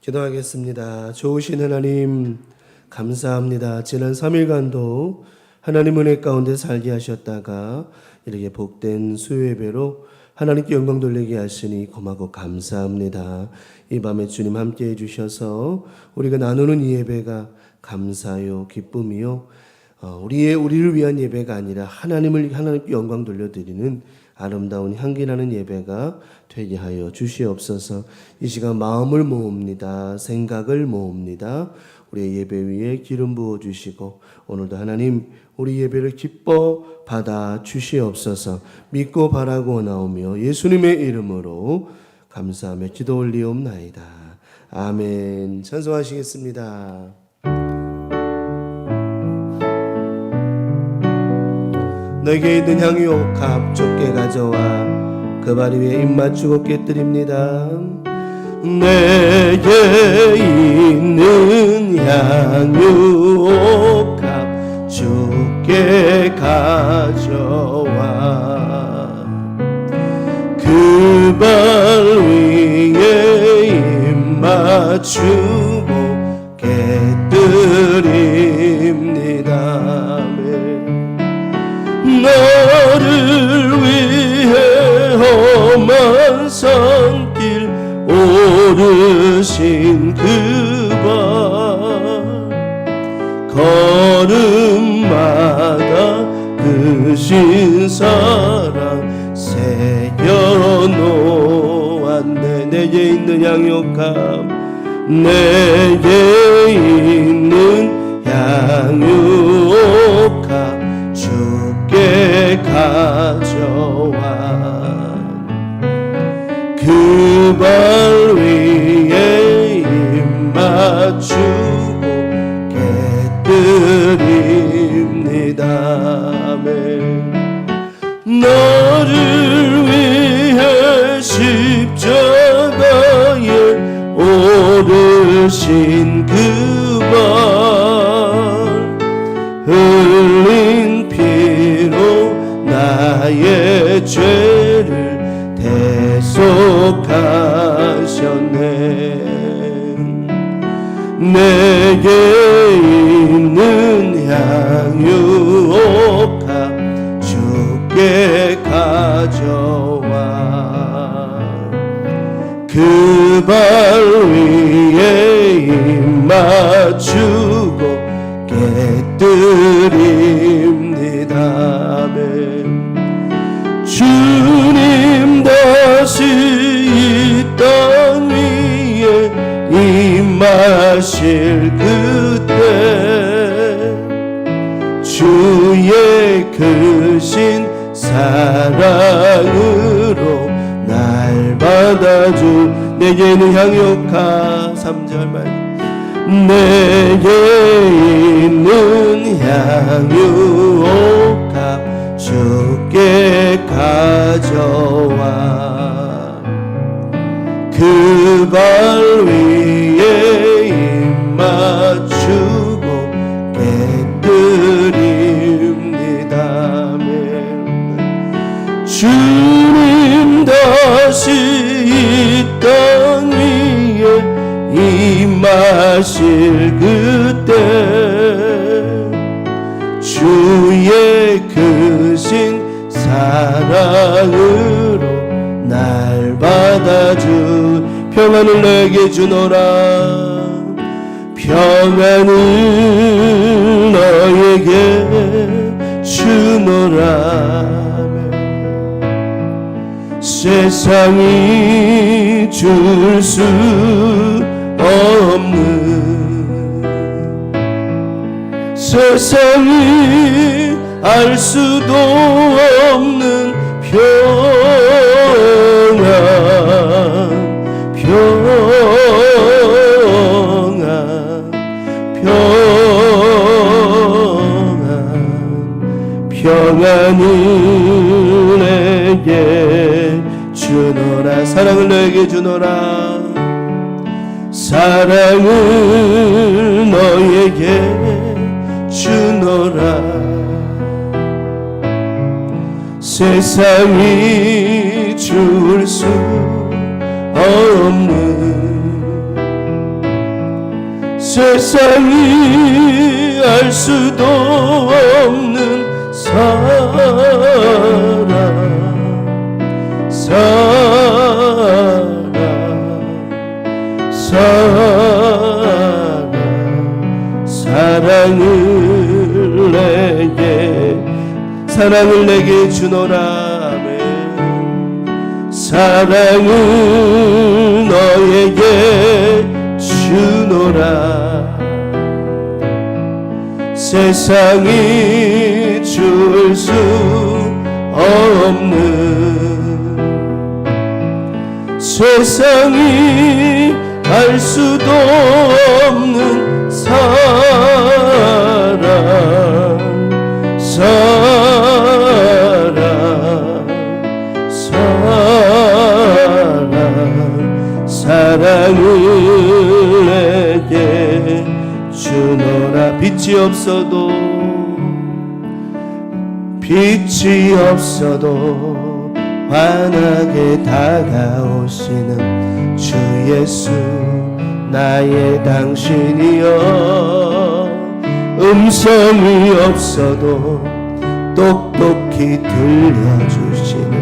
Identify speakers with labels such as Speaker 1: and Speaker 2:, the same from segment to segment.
Speaker 1: 기도하겠습니다. 좋으신 하나님 감사합니다. 지난 3일간도 하나님 은혜 가운데 살게 하셨다가 이렇게 복된 수요예배로 하나님께 영광 돌리게 하시니 고맙고 감사합니다. 이 밤에 주님 함께 해주셔서 우리가 나누는 이 예배가 감사요 기쁨이요 우리를 위한 예배가 아니라 하나님께 영광 돌려드리는 아름다운 향기나는 예배가 되게 하여 주시옵소서. 이 시간 마음을 모읍니다. 생각을 모읍니다. 우리의 예배 위에 기름 부어 주시고 오늘도 하나님 우리 예배를 기뻐 받아 주시옵소서. 믿고 바라고 나오며 예수님의 이름으로 감사하며 기도 올리옵나이다. 아멘. 찬송하시겠습니다. 너에게 있는 향유옥합 좁게 가져와 그 발 위에 입 맞추고 깨뜨립니다. 내게 있는 향유옥합 좁게 가져와 그 발 위에 입 맞추고 깨뜨립니다. 너를 위해 험한 산길 오르신 그 발 걸음마다 그 신사랑 새겨놓았네. 내게 있는 향유옥합 내게 있는 향유옥합 주께 가져와 그 발 위에 입 맞추고 깨뜨립니다. 너를 위해 십자가에 오르신 그 발 흘린 피로 나의 죄를 대속하셨네. 내게 있는 향유옥합 주께 가져와 그 발 위에 입 맞추고 깨뜨립니다. 주님 다시 이 땅 위에 임하실 그때 주의 크신 사랑으로 날 받아주. 내게 있는 향유옥합 3절 말 내게 있는 향유옥합 주께 가져와 그 발 위에 입 맞추고 깨뜨립니다. 주님 다시 이 땅 위에 임하실 그때 주의 크신 사랑으로 날 받아주. 평안을 내게 주노라. 평안을 너에게 주노라. 세상이 줄 수 없는 세상이 알 수도 없는 평안을 내게 주노라. 사랑을 내게 주노라. 사랑을 너에게 주노라. 세상이 줄 수 없는 세상이 알 수도 없는 사랑을 내게 주노라. 아멘. 사랑을 너에게 주노라. 세상이 줄 수 없는, 세상이 알 수도 없는 사랑을 내게 주노라. 빛이 없어도 환하게 다가오시는 주 예수, 나의 당신이여. 음성이 없어도 똑똑히 들려주시는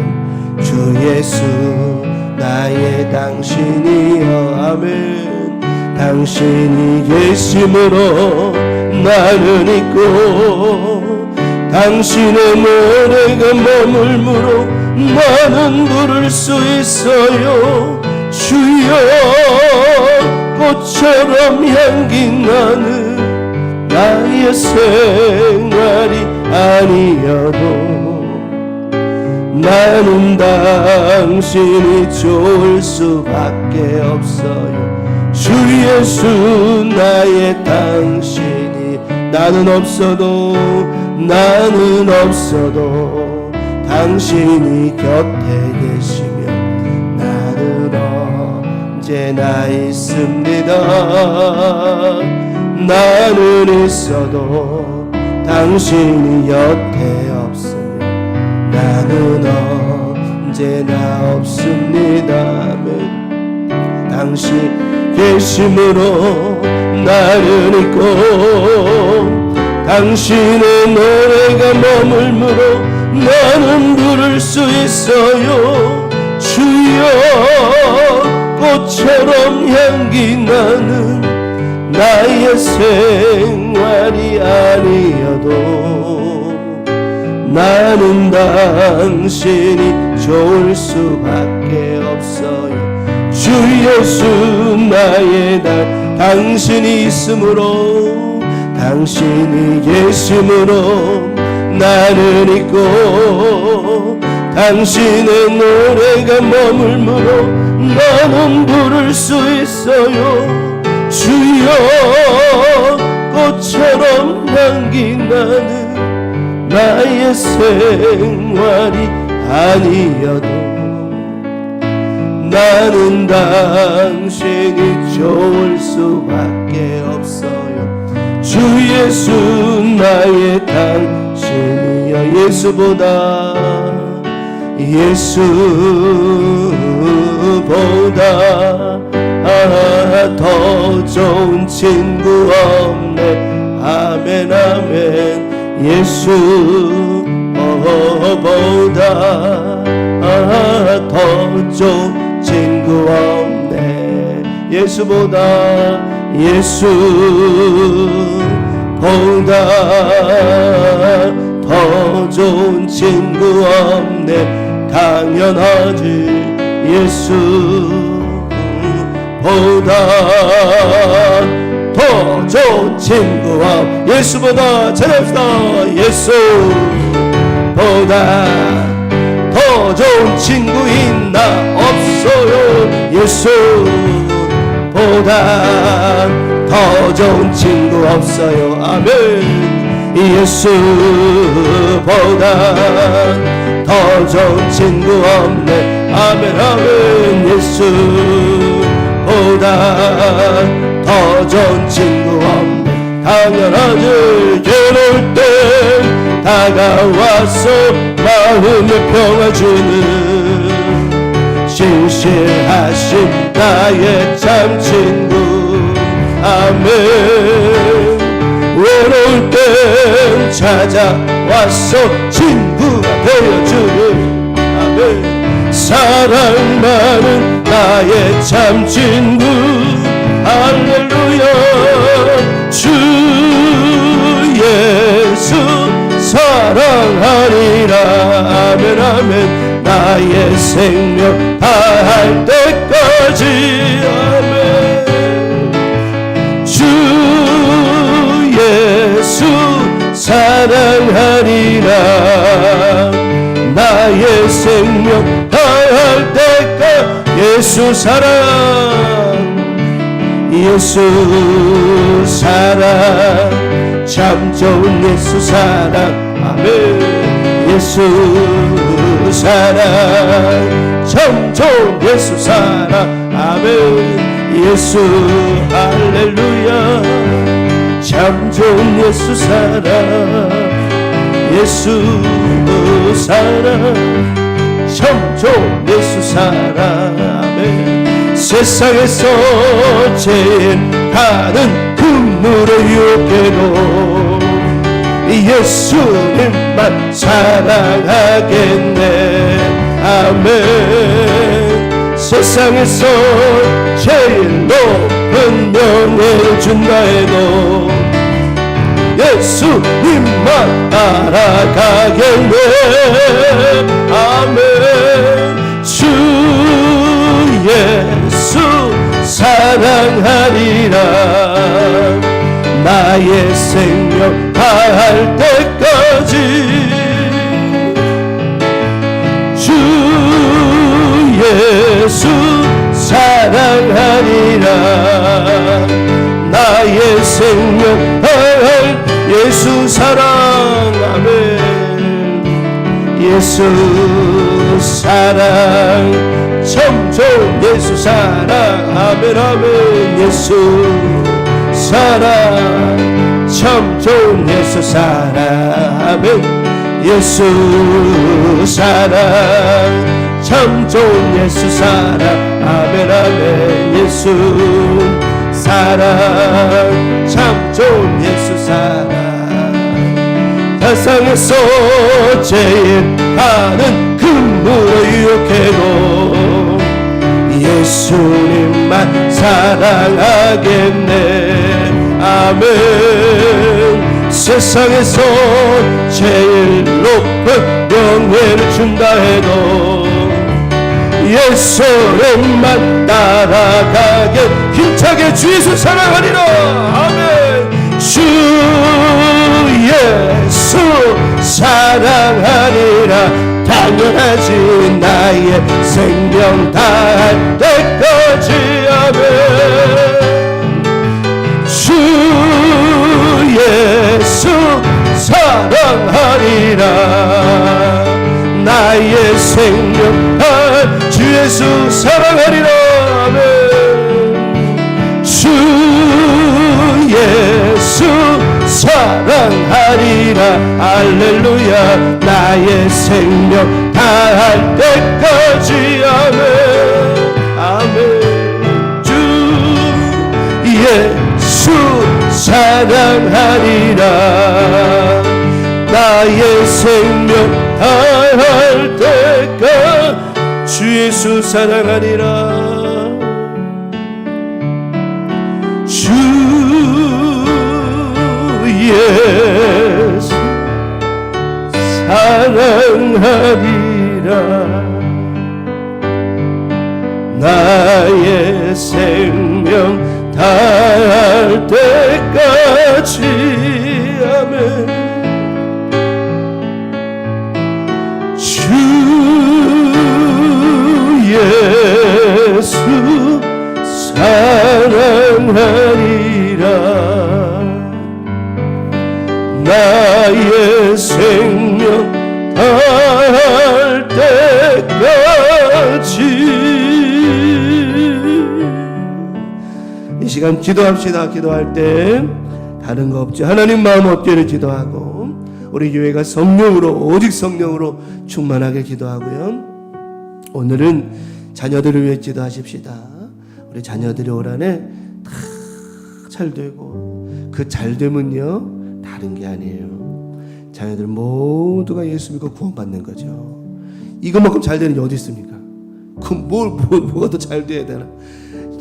Speaker 1: 주 예수, 나의 당신이여. 아멘. 당신이 계심으로 나는 있고, 당신의 노래가 머물므로 나는 부를 수 있어요. 주여, 꽃처럼 향기 나는 나의 생활이 아니어도 나는 당신이 좋을 수밖에 없어요. 주 예수, 나의 당신이. 나는 없어도 당신이 곁에 계시면 나는 언제나 있습니다. 나는 있어도 당신이 곁에 없으면 나는 언제나 없습니다. 당신 계심으로 나는 있고, 당신의 노래가 머물므로 나는 부를 수 있어요. 주여, 꽃처럼 향기 나는 나의 생활이 아니어도 나는 당신이 좋을 수밖에 없어요. 주 예수, 나의 당신이 있으므로, 당신이 계심으로 나는 있고, 당신의 노래가 머물므로 나는 부를 수 있어요. 주여, 꽃처럼 향기 나는 나의 생활이 아니어도 나는 당신이 좋을 수밖에 없어요. 주 예수, 나의 당신이여. 예수보다 더 좋은 친구 없네. 아멘 아멘. 예수보다 더 좋은 친구 없네. 예수보다 더 좋은 친구 없네. 당연하지. 예수보다 더 좋은 친구 없네. 예수보다 잘합시다. 예수보다 더 좋은 친구 있나? 없어요. 예수보다 더 좋은 친구 없어요. 아멘. 예수보다 더 좋은 친구 없네. 아멘 아멘. 예수보다 더 좋은 친구 없네. 당연하지. 괴로울 때 다가와서 마음에 평화 주는 신실하신 나의 참 친구. 아멘. 찾아와서 친구가 되어주는 아멘. 사랑 많은 나의 참 친구 할렐루야. 주 예수 사랑하리라 아멘 아멘. 나의 생명 다할 때까지 아멘. 주 예수 사랑하리라 나의 생명 다할 때까지. 예수 사랑 예수 사랑 참 좋은 예수 사랑 아멘. 예수 사랑 참 좋은 예수 사랑 아멘. 예수 할렐루야 참 좋은 예수 사랑. 예수 사랑 참 좋은 예수 사랑 아멘. 세상에서 제일 가는 금물의 유혹에도 예수님만 사랑하겠네 아멘. 세상에서 제일 높은 명예를 준다 해도 예수님만 따라가겠네 아멘. 주 예수 사랑하리라 나의 생명 다할 때까지. 주 예수 사랑하리라 나의 생명 다할 예수 사랑 아멘. 예수 사랑 참 좋은 예수 사랑 아멘 아멘. 예수 사랑 참 좋은 예수 사랑 아멘. 예수 사랑 참 좋은 예수 사랑 아멘 아멘. 예수 사랑 참 좋은 예수 사랑. 세상에서 제일 가는 금물을 유혹해도 예수님만 사랑하겠네 아멘. 세상에서 제일 높은 명예를 준다 해도 예수님만 따라가게 힘차게 주 예수 사랑하리라 아멘. 주 예수 사랑하리라 당연하지 나의 생명 다할 때까지 아멘. 주 예수 사랑하리라 나의 생명 다할 주 예수 사랑하리라 아멘. 주 예수 사랑하리라 할렐루야 나의 생명 다할 때까지 아멘 아멘. 주 예수 사랑하리라 나의 생명 다할 때까지. 주 예수 사랑하리라 주 예수 사랑하리라 나의 생명 다할 때까지 아멘. 주 예수 사랑하리라 나의 생명 다할 때까지. 이 시간 기도합시다. 기도할 때 다른 거 없죠. 하나님 마음 엎드려 기도하고 우리 교회가 성령으로 오직 성령으로 충만하게 기도하고요. 오늘은 자녀들을 위해 기도하십시다. 우리 자녀들이 올 한해 다 잘 되고 그 잘됨은요 다른 다른 게 아니에요. 자녀들 모두가 예수 믿고 구원받는 거죠. 이것만큼 잘 되는 게 어디 있습니까? 그럼 뭐가 더 잘 돼야 되나?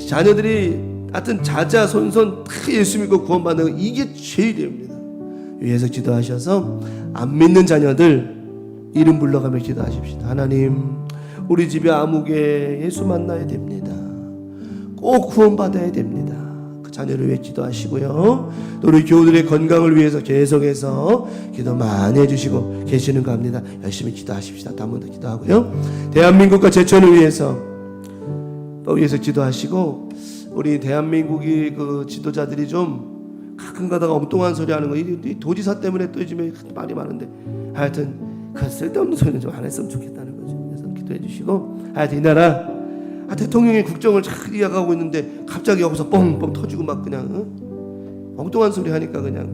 Speaker 1: 자녀들이 하여튼 자자손손 다 예수 믿고 구원받는 거, 이게 제일 됩니다. 위에서 기도하셔서 안 믿는 자녀들 이름 불러가며 기도하십시다. 하나님, 우리 집에 아무개 예수 만나야 됩니다. 꼭 구원받아야 됩니다. 그 자녀를 위해 기도하시고요. 또 우리 교우들의 건강을 위해서 계속해서 기도 많이 해주시고 계시는 거 압니다. 열심히 기도하십시다. 한 번 더 기도하고요. 대한민국과 제천을 위해서 또 위해서 기도하시고, 우리 대한민국이 그 지도자들이 좀 가끔 가다가 엉뚱한 소리 하는 거, 이 도지사 때문에 또 요즘에 말이 많은데, 하여튼 그 쓸데없는 소리는 좀 안 했으면 좋겠다는 거죠. 그래서 기도해 주시고, 하여튼 이 나라 대통령이 국정을 잘 이어가고 있는데 갑자기 여기서 뻥뻥 터지고 막 그냥 엉뚱한 소리 하니까 그냥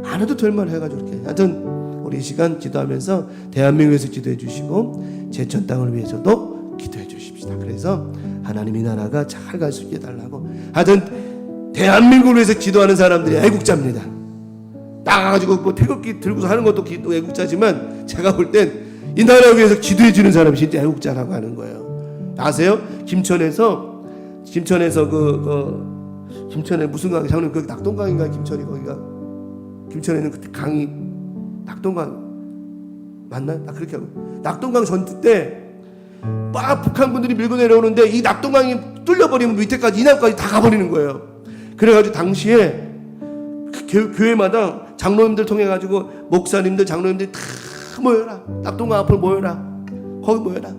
Speaker 1: 안 해도 될 말 해가지고 이렇게. 하여튼 우리 이 시간 기도하면서 대한민국에서 기도해 주시고 제천 땅을 위해서도 기도해 주십시다. 그래서 하나님 이 나라가 잘 갈 수 있게 해달라고. 하여튼 대한민국을 위해서 기도하는 사람들이 애국자입니다. 나가가지고 뭐 태극기 들고서 하는 것도 애국자지만, 제가 볼 땐 이 나라를 위해서 기도해 주는 사람이 진짜 애국자라고 하는 거예요. 아세요? 김천에서 김천에 무슨 강이, 장로님 거기 낙동강인가, 김천이 거기가, 김천에는 그때 강이 낙동강 맞나? 그렇게 하고, 낙동강 전투 때 막 북한군들이 밀고 내려오는데 이 낙동강이 뚫려버리면 밑에까지 이남까지 다 가버리는 거예요. 그래가지고 당시에 교회마다 장로님들 통해 가지고 목사님들, 장로님들이 다 모여라, 낙동강 앞으로 모여라, 거기 모여라.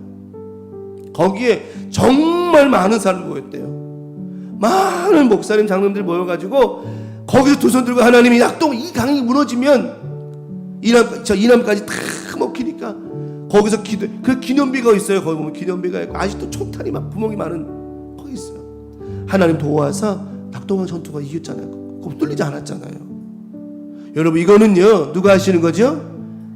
Speaker 1: 거기에 정말 많은 사람이 모였대요. 많은 목사님, 장로님들 모여가지고 거기서 두 손 들고, 하나님 이 강이 무너지면 이남까지 다 먹히니까 거기서 그 기념비가 있어요. 거기 보면 기념비가 있고 아직도 총탄이 막 구멍이 많은 거기 있어요. 하나님 도와서 낙동강 전투가 이겼잖아요. 그거 뚫리지 않았잖아요. 여러분, 이거는요 누가 하시는 거죠?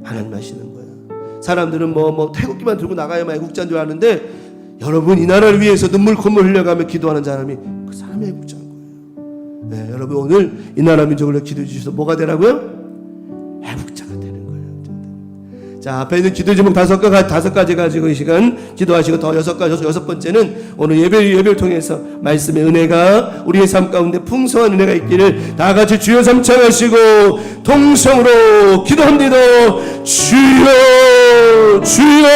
Speaker 1: 하나님 하시는 거예요. 사람들은 뭐 태극기만 들고 나가야만 애국자인 줄 아는데, 여러분 이 나라를 위해서 눈물 콧물 흘려가며 기도하는 사람이 그 사람이 애국자인 거예요. 네, 여러분 오늘 이 나라 민족을 위해 기도해 주셔서 뭐가 되라고요? 애국자가 되는 거예요. 자, 앞에 있는 기도 제목 다섯 가지 가지고 이 시간 기도하시고, 더 여섯 번째는 오늘 예배를 통해서 말씀의 은혜가 우리의 삶 가운데 풍성한 은혜가 있기를 다 같이 주여 삼창하시고 통성으로 기도합니다. 주여 주여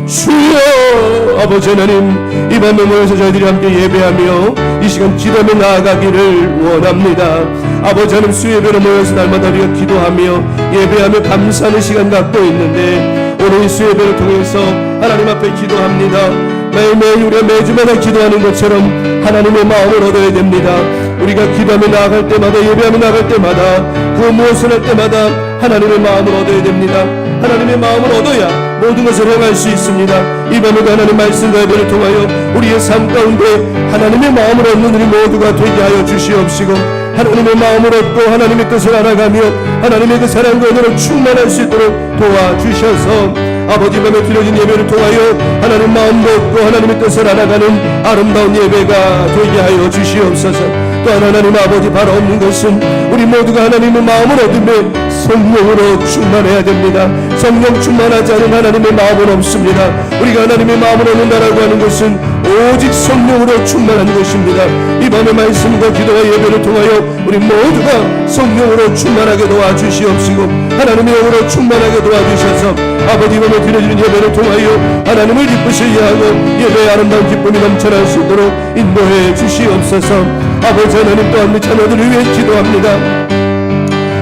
Speaker 1: 주여. 아버지 하나님, 이 밤에 모여서 저희들이 함께 예배하며 이 시간 기도하며 나아가기를 원합니다. 아버지 하나님, 수예배로 모여서 날마다 우리가 기도하며 예배하며 감사하는 시간 갖고 있는데, 오늘 이 수예배를 통해서 하나님 앞에 기도합니다. 매일매일 우리가 매주마다 기도하는 것처럼 하나님의 마음을 얻어야 됩니다. 우리가 기도하며 나아갈 때마다, 예배하며 나아갈 때마다, 그 무엇을 할 때마다 하나님의 마음을 얻어야 됩니다. 하나님의 마음을 얻어야 모든 것을 행할 수 있습니다. 이 밤에도 하나님 말씀과 예배를 통하여 우리의 삶 가운데 하나님의 마음을 얻는 우리 모두가 되게 하여 주시옵시고, 하나님의 마음을 얻고 하나님의 뜻을 알아가며 하나님의 그 사랑과 은혜로 충만할 수 있도록 도와주셔서, 아버지 밤에 드려진 예배를 통하여 하나님 마음도 얻고 하나님의 뜻을 알아가는 아름다운 예배가 되게 하여 주시옵소서. 또한 하나님 아버지, 바로 없는 것은 우리 모두가 하나님의 마음을 얻으며 성령으로 충만해야 됩니다. 성령 충만하지 않은 하나님의 마음은 없습니다. 우리가 하나님의 마음을 얻는다라고 하는 것은 오직 성령으로 충만한 것입니다. 이 밤의 말씀과 기도와 예배를 통하여 우리 모두가 성령으로 충만하게 도와주시옵시고, 하나님의 영으로 충만하게 도와주셔서 아버지 이 밤에 드려지는 예배를 통하여 하나님을 기쁘시게 하고 예배의 아름다운 기쁨이 넘쳐날 수 있도록 인도해 주시옵소서. 아버지 하나님, 또한 우리 자녀들을 위해 기도합니다.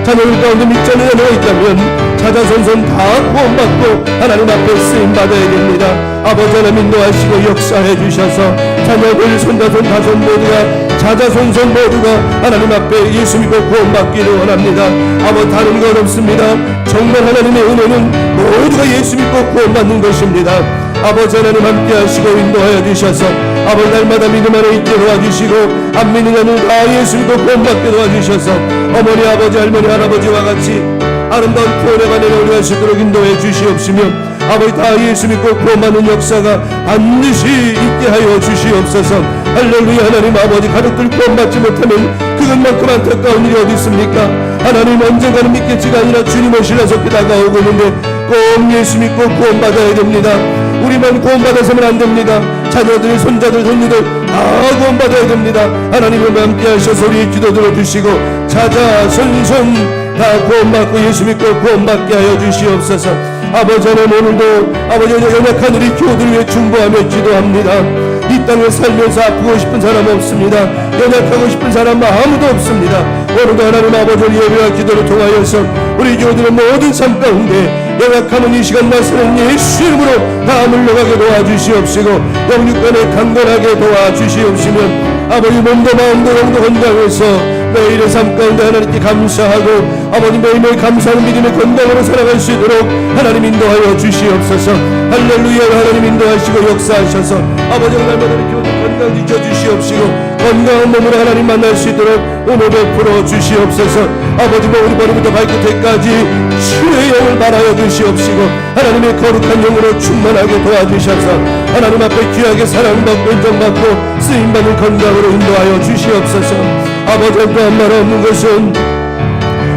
Speaker 1: 자녀들 가운데 믿지 않는 자녀가 있다면 자자손손 다 구원받고 하나님 앞에 쓰임받아야 됩니다. 아버지 하나님 인도하시고 역사해 주셔서 자녀들 손자손 다손 모두가, 자자손손 모두가 하나님 앞에 예수 믿고 구원받기를 원합니다. 아버지, 다른 것 없습니다. 정말 하나님의 은혜는 모두가 예수 믿고 구원받는 것입니다. 아버지 하나님 함께 하시고 인도하여 주셔서 아버지 날마다 믿음 안에 있게 도와주시고, 안 믿는 자는 다 예수 믿고 구원받게 도와주셔서 어머니, 아버지, 할머니, 할아버지와 같이 아름다운 구원의 반에 우리가 수 있도록 인도해 주시옵시며, 아버지 다 예수 믿고 구원받는 역사가 반드시 있게 하여 주시옵소서. 할렐루야. 하나님 아버지, 가족들 구원받지 못하면 그것만큼 안타까운 일이 어디 있습니까? 하나님 언젠가는 믿겠지가 아니라 주님 오실 녀석이 다가오고 있는데 꼭 예수 믿고 구원받아야 됩니다. 우리만 구원받아서는 안 됩니다. 자녀들, 손자들, 손녀들 다 구원받아야 됩니다. 하나님과 함께 하셔서 우리의 기도 들어주시고 자자 손손 다 구원받고 예수 믿고 구원받게 하여 주시옵소서. 아버지 하나님, 오늘도 아버지 연약한 우리 교우들 위해 중보하며 기도합니다. 이 땅에 살면서 아프고 싶은 사람 없습니다. 연약하고 싶은 사람 아무도 없습니다. 오늘도 하나님 아버지를 예배와 기도를 통하여서 우리 교우들의 모든 삶 가운데 연약하는 이 시간 나서는 예수 이름으로 다 물러가게 도와주시옵시고 영육간에 강건하게 도와주시옵시면 아버지 몸도 마음도 영도 건강해서 매일의 삶 가운데 하나님께 감사하고 아버지 매일매일 감사하는 믿음의 건강으로 살아갈 수 있도록 하나님 인도하여 주시옵소서. 할렐루야. 하나님 인도하시고 역사하셔서 아버지 날마다 교도 건강 지켜 주시옵시고 건강한 몸으로 하나님 만날 수 있도록 은혜 베풀어 주시옵소서. 아버지 머리부터 발끝에까지 주의 영을 바라여 주시옵시고 하나님의 거룩한 영으로 충만하게 도와주셔서 하나님 앞에 귀하게 사랑받고 인정받고 쓰임받는 건강으로 인도하여 주시옵소서. 아버지 또한 말 없는 것은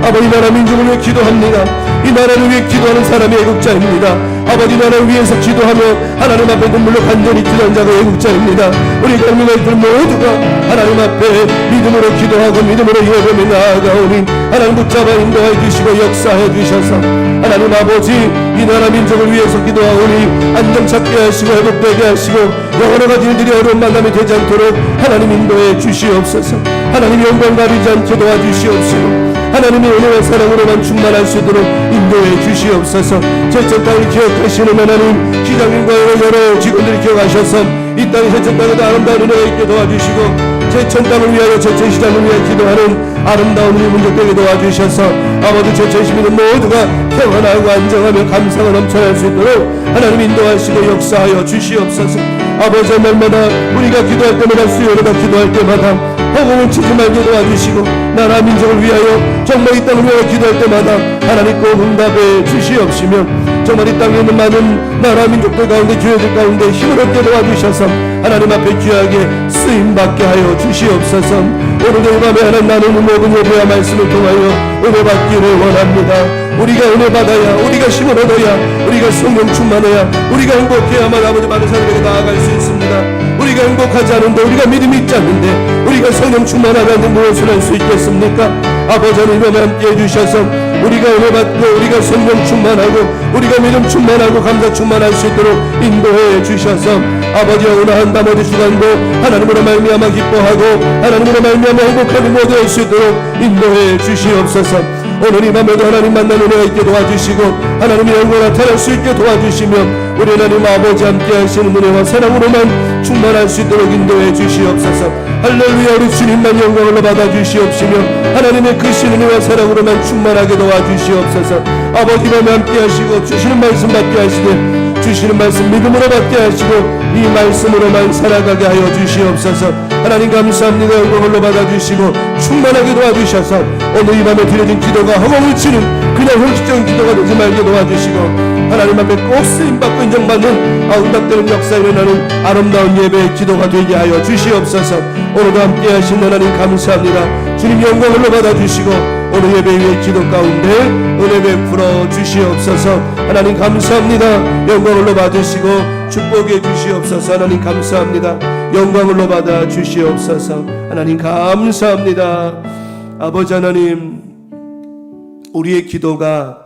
Speaker 1: 아버지 나라 민족을 위해 기도합니다. 이 나라를 위해 기도하는 사람이 애국자입니다. 아버지 나라를 위해서 기도하며 하나님 앞에 눈물로 간절히 기도한 자가 애국자입니다. 우리 국민들 모두가 하나님 앞에 믿음으로 기도하고 믿음으로 예배에 나아가오니 하나님 붙잡아 인도해 주시고 역사해 주셔서 하나님 아버지 이 나라 민족을 위해서 기도하오니 안정 찾게 하시고 회복되게 하시고 여러 가지 일들이 어려운 만남이 되지 않도록 하나님 인도해 주시옵소서. 하나님 영광 가리지 않게 도와주시옵시고 하나님의 은혜와 사랑으로만 충만할 수 있도록 인도해 주시옵소서. 제천 땅을 기억하시는 하나님 시장님과 여러 직원들을 기억하셔서 이 땅의 제천 땅에도 아름다운 은혜가 있게 도와주시고 제천 땅을 위하여 제천 시장을 위하여 기도하는 아름다운 우리 민족되게 도와주셔서 아버지 제천 시민은 모두가 평안하고 안정하며 감사가 넘쳐날 수 있도록 하나님 인도하시고 역사하여 주시옵소서. 아버지 날마다 우리가 기도할 때마다 수요일마다 기도할 때마다 허공을 치지 말게 도와주시고 나라 민족을 위하여 정말 이 땅을 위하여 기도할 때마다 하나님 꼭 응답해 주시옵시며 정말 이 땅에 있는 많은 나라 민족들 가운데 교회들 가운데 힘을 얻게 도와주셔서 하나님 앞에 귀하게 쓰임받게 하여 주시옵소서. 오늘도 이 밤에 하나님 나누는 모든 예배와 말씀을 통하여 은혜 받기를 원합니다. 우리가 은혜 받아야 우리가 힘을 얻어야 우리가 성령 충만해야 우리가 행복해야만 아버지 많은 사람에게 나아갈 수 있습니다. 우리가 행복하지 않은데 우리가 믿음이 있지 않는데 우리가 성령 충만하지 않는데 무엇을 할 수 있겠습니까? 아버지 하나님 함께 해주셔서 우리가 은혜 받고 우리가 성령 충만하고 우리가 믿음 충만하고 감사 충만할 수 있도록 인도해 주셔서 아버지 오늘 한 나머지 주간도 하나님으로 말미암아 기뻐하고 하나님으로 말미암아 행복하게 모두 할 수 있도록 인도해 주시옵소서. 오늘 이 밤에도 하나님 만나는 은혜가 있게 도와주시고 하나님의 영광 나타날 수 있게 도와주시며 우리 하나님 아버지 함께 하시는 은혜와 사랑으로만 충만할 수 있도록 인도해 주시옵소서. 할렐루야. 우리 주님만 영광으로 받아주시옵시며 하나님의 크신 은혜와 사랑으로만 충만하게 도와주시옵소서. 아버지 밤에 함께 하시고 주시는 말씀 받게 하시되 주시는 말씀 믿음으로 받게 하시고 이 말씀으로만 살아가게 하여 주시옵소서. 하나님 감사합니다. 영광으로 받아주시고 충만하게 도와주셔서 오늘 이 밤에 드려진 기도가 허공을 치는 그냥 형식적인 기도가 되지 말게 도와주시고 하나님 앞에 꼭 쓰임받고 인정받는 응답되는 역사 일어나는 아름다운 예배의 기도가 되게 하여 주시옵소서. 오늘도 함께 하신 하나님 감사합니다. 주님 영광으로 받아주시고 오늘 예배 위의 기도 가운데 은혜 베풀어 주시옵소서. 하나님 감사합니다. 영광으로 받으시고 축복해 주시옵소서. 하나님 감사합니다. 영광으로 받아 주시옵소서. 하나님 감사합니다. 아버지 하나님, 우리의 기도가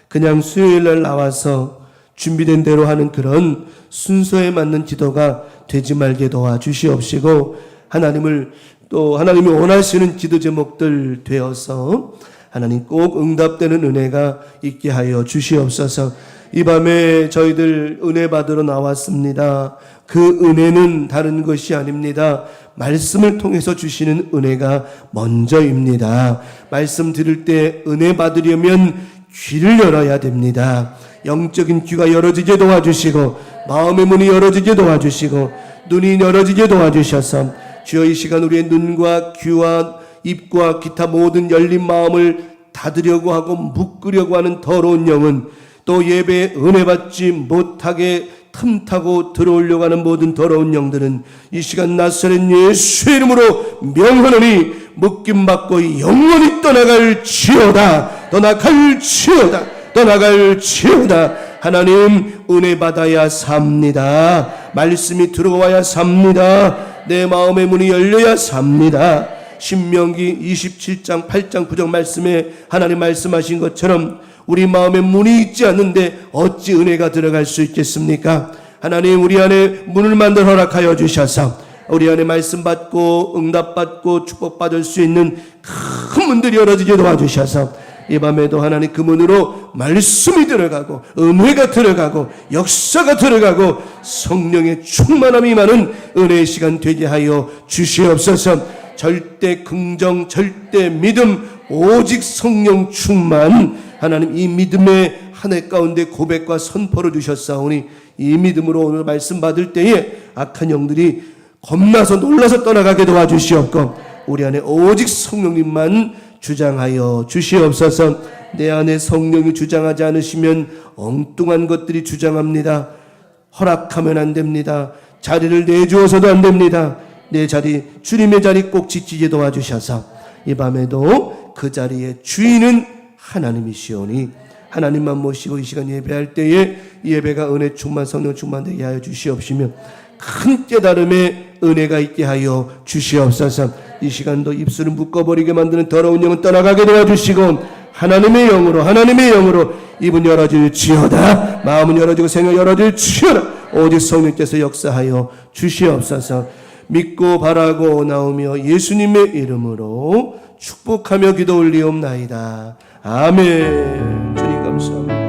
Speaker 1: 그냥 수요일날 나와서 준비된 대로 하는 그런 순서에 맞는 기도가 되지 말게 도와주시옵시고 하나님을 또 하나님이 원하시는 기도 제목들 되어서 하나님 꼭 응답되는 은혜가 있게 하여 주시옵소서. 이 밤에 저희들 은혜 받으러 나왔습니다. 그 은혜는 다른 것이 아닙니다. 말씀을 통해서 주시는 은혜가 먼저입니다. 말씀 들을 때 은혜 받으려면 귀를 열어야 됩니다. 영적인 귀가 열어지게 도와주시고 마음의 문이 열어지게 도와주시고 눈이 열어지게 도와주셔서 주여 이 시간 우리의 눈과 귀와 입과 기타 모든 열린 마음을 닫으려고 하고 묶으려고 하는 더러운 영은 또 예배에 은혜 받지 못하게 틈타고 들어오려고 하는 모든 더러운 영들은 이 시간 나사렛 예수의 이름으로 명하노니 묶임받고 영원히 떠나갈지어다. 떠나갈지어다. 하나님, 은혜 받아야 삽니다. 말씀이 들어와야 삽니다. 내 마음의 문이 열려야 삽니다. 신명기 27장 8장 9절 말씀에 하나님 말씀하신 것처럼 우리 마음에 문이 있지 않는데 어찌 은혜가 들어갈 수 있겠습니까? 하나님, 우리 안에 문을 만들어 허락하여 주셔서 우리 안에 말씀 받고 응답 받고 축복 받을 수 있는 큰 문들이 열어지게 도와주셔서 이 밤에도 하나님 그 문으로 말씀이 들어가고 은혜가 들어가고 역사가 들어가고 성령의 충만함이 임하는 은혜의 시간 되게 하여 주시옵소서. 절대 긍정, 절대 믿음, 오직 성령 충만. 하나님, 이 믿음의 한 해 가운데 고백과 선포를 주셨사오니 이 믿음으로 오늘 말씀 받을 때에 악한 영들이 겁나서 놀라서 떠나가게 도와주시옵고 우리 안에 오직 성령님만 주장하여 주시옵소서. 내 안에 성령이 주장하지 않으시면 엉뚱한 것들이 주장합니다. 허락하면 안 됩니다. 자리를 내주어서도 안 됩니다. 내 자리, 주님의 자리 꼭 지키게 도와주셔서 이 밤에도 그 자리의 주인은 하나님이시오니 하나님만 모시고 이 시간 예배할 때에 예배가 은혜 충만 성령 충만되게 하여 주시옵시며 큰 깨달음의 은혜가 있게 하여 주시옵소서. 이 시간도 입술을 묶어버리게 만드는 더러운 영은 떠나가게 도와주시고 하나님의 영으로 입은 열어질지어다. 마음은 열어지고 생을 열어질지어다. 오직 성령께서 역사하여 주시옵소서. 믿고 바라고 나오며 예수님의 이름으로 축복하며 기도 올리옵나이다. 아멘. 주님 감사합니다.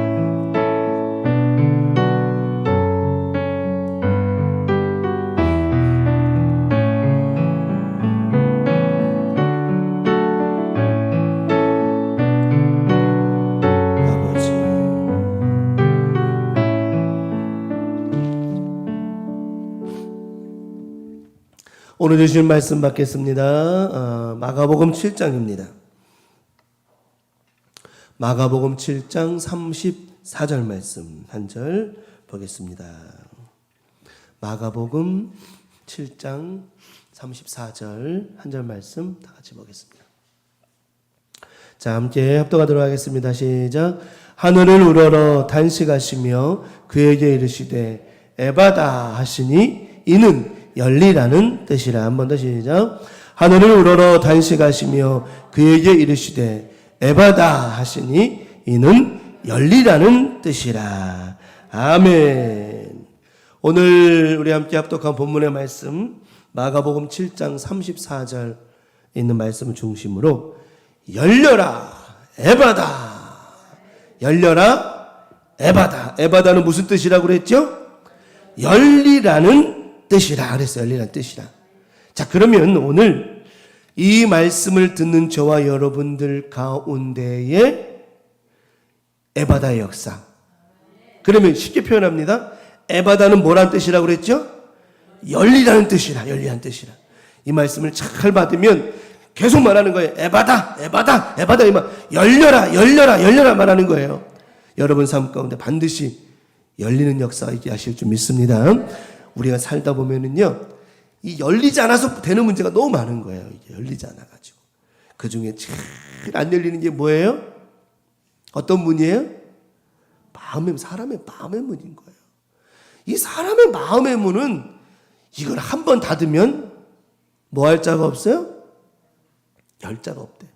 Speaker 1: 오늘 주신 말씀 받겠습니다. 마가복음 7장입니다. 마가복음 7장 34절 말씀 한 절 보겠습니다. 마가복음 7장 34절 한 절 말씀 다 같이 보겠습니다. 자, 함께 합독하도록 하겠습니다. 시작. 하늘을 우러러 단식하시며 그에게 이르시되 에바다 하시니 이는 열리라는 뜻이라. 한 번 더 시작. 하늘을 우러러 단식하시며 그에게 이르시되 에바다 하시니 이는 열리라는 뜻이라. 아멘. 오늘 우리 함께 합독한 본문의 말씀 마가복음 7장 34절 있는 말씀을 중심으로 열려라 에바다, 열려라 에바다. 에바다는 무슨 뜻이라고 그랬죠? 열리라는 뜻이라 그랬어요. 열리라는 뜻이라. 자, 그러면 오늘 이 말씀을 듣는 저와 여러분들 가운데에 에바다의 역사. 그러면 쉽게 표현합니다. 에바다는 뭐란 뜻이라고 그랬죠? 열리라는 뜻이라. 열리라는 뜻이라. 이 말씀을 잘 받으면 계속 말하는 거예요. 에바다, 에바다, 에바다. 이 말 열려라, 열려라, 열려라 말하는 거예요. 여러분 삶 가운데 반드시 열리는 역사가 있게 하실 줄 믿습니다. 우리가 살다 보면은요, 이 열리지 않아서 되는 문제가 너무 많은 거예요. 이게 열리지 않아가지고. 그 중에 제일 안 열리는 게 뭐예요? 어떤 문이에요? 사람의 마음의 문인 거예요. 이 사람의 마음의 문은 이걸 한 번 닫으면 뭐 할 자가 없어요? 열 자가 없대.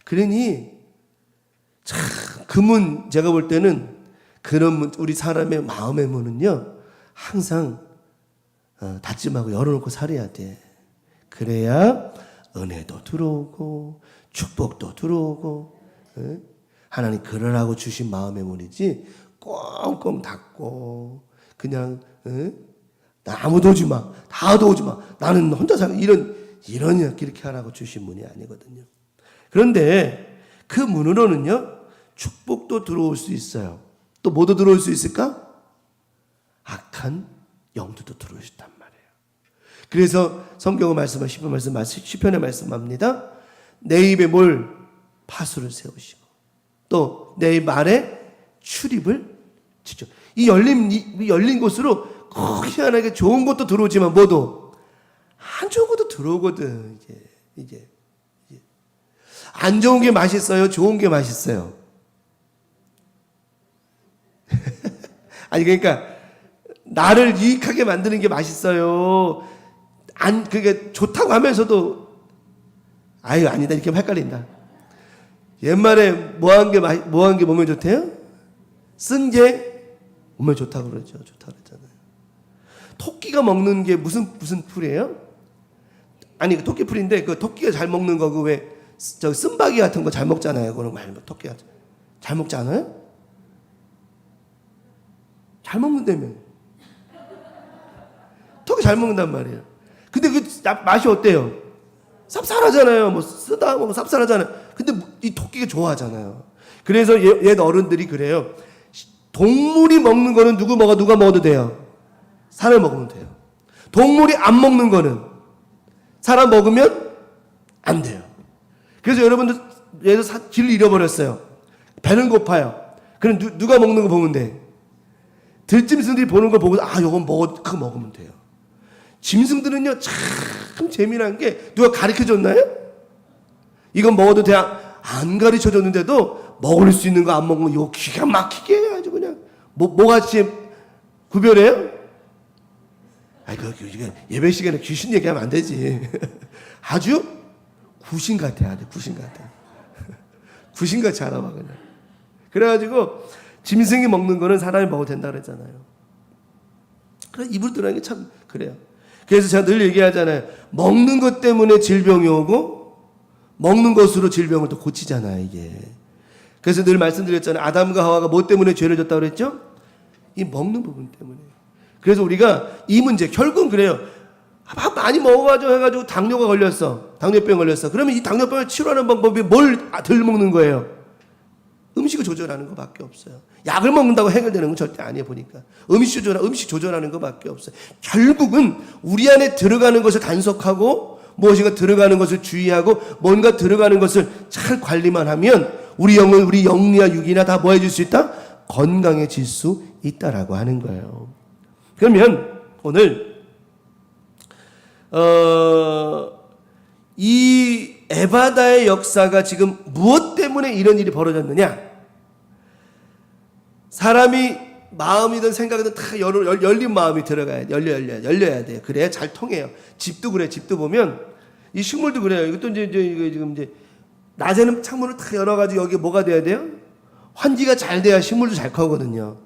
Speaker 1: 그러니 참 그 문, 제가 볼 때는 그런 문, 우리 사람의 마음의 문은요, 항상 닫지 말고 열어놓고 살아야 돼. 그래야 은혜도 들어오고 축복도 들어오고. 하나님 그러라고 주신 마음의 문이지 꽁꽁 닫고 그냥 나 아무도 오지 마, 다도 오지 마, 나는 혼자 살아, 이런 이렇게 하라고 주신 문이 아니거든요. 그런데 그 문으로는요, 축복도 들어올 수 있어요. 또 뭐도 들어올 수 있을까? 악한 영들도 들어올 수 있단 말이에요. 그래서 성경의 말씀은 시편의 말씀합니다. 내 입에 뭘? 파수를 세우시고 또 내 말에 출입을 지죠. 이 열린 곳으로 희한하게 좋은 것도 들어오지만 뭐도 안 좋은 것도 들어오거든. 이게 안 좋은 게 맛있어요? 좋은 게 맛있어요? 아니 그러니까 나를 유익하게 만드는 게 맛있어요. 그게 좋다고 하면서도 아니다 이렇게 하면 헷갈린다. 옛말에 뭐한 게 몸에 좋대요? 쓴 게 몸에 좋다고 그러죠. 좋다고 그랬잖아요. 토끼가 먹는 게 무슨 풀이에요? 아니 그 토끼 풀인데 그 토끼가 잘 먹는 거 그 왜 저 쓴바귀 같은 거 잘 먹잖아요. 그런 말 토끼가 잘 먹지 않아요? 잘 먹는다며. 토끼 잘 먹는단 말이에요. 근데 그 맛이 어때요? 쌉쌀하잖아요. 뭐 쓰다 뭐 쌉쌀하잖아요. 근데 이 토끼가 좋아하잖아요. 그래서 옛 어른들이 그래요. 동물이 먹는 거는 누가 먹어도 돼요. 사람 먹으면 돼요. 동물이 안 먹는 거는 사람 먹으면 안 돼요. 그래서 여러분들 예를 들어서 길을 잃어버렸어요. 배는 고파요. 그럼 누가 먹는 거 보면 돼? 들짐승들이 보는 걸 보고 요건 그거 먹으면 돼요. 짐승들은요 참 재미난 게 누가 가르쳐줬나요? 이건 먹어도 돼. 안 가르쳐줬는데도 먹을 수 있는 거 안 먹으면 이거 기가 막히게 아주 그냥 뭐같이 구별해요? 예배 시간에 귀신 얘기하면 안 되지. 아주 구신 같아. 구신같이 알아봐 그냥. 그래가지고 짐승이 먹는 거는 사람이 먹어도 된다 그랬잖아요. 그래 입으로 들어가는 게 참 그래요. 그래서 제가 늘 얘기하잖아요. 먹는 것 때문에 질병이 오고 먹는 것으로 질병을 또 고치잖아요 이게. 그래서 늘 말씀드렸잖아요. 아담과 하와가 뭐 때문에 죄를 졌다고 그랬죠? 이 먹는 부분 때문에. 그래서 우리가 이 문제 결국은 그래요. 많이 먹어가지고 해가지고 당뇨가 걸렸어. 당뇨병 걸렸어. 그러면 이 당뇨병을 치료하는 방법이 뭘 덜 먹는 거예요? 음식을 조절하는 것밖에 없어요. 약을 먹는다고 해결되는 건 절대 아니에요 보니까. 음식 조절하는 것밖에 없어요. 결국은 우리 안에 들어가는 것을 단속하고 무엇인가 들어가는 것을 주의하고 뭔가 들어가는 것을 잘 관리만 하면 우리 영은 우리 영리와 육이나 다 뭐 해줄 수 있다? 건강해질 수 있다라고 하는 거예요. 그러면 오늘 이 에바다의 역사가 지금 무엇 때문에 이런 일이 벌어졌느냐? 사람이 마음이든 생각이든 다 열린 마음이 열려야 돼요. 그래야 잘 통해요. 집도 그래. 집도 보면 이 식물도 그래요. 이것도 이제 지금 낮에는 창문을 다 열어가지고 여기 뭐가 돼야 돼요? 환기가 잘 돼야 식물도 잘 커거든요.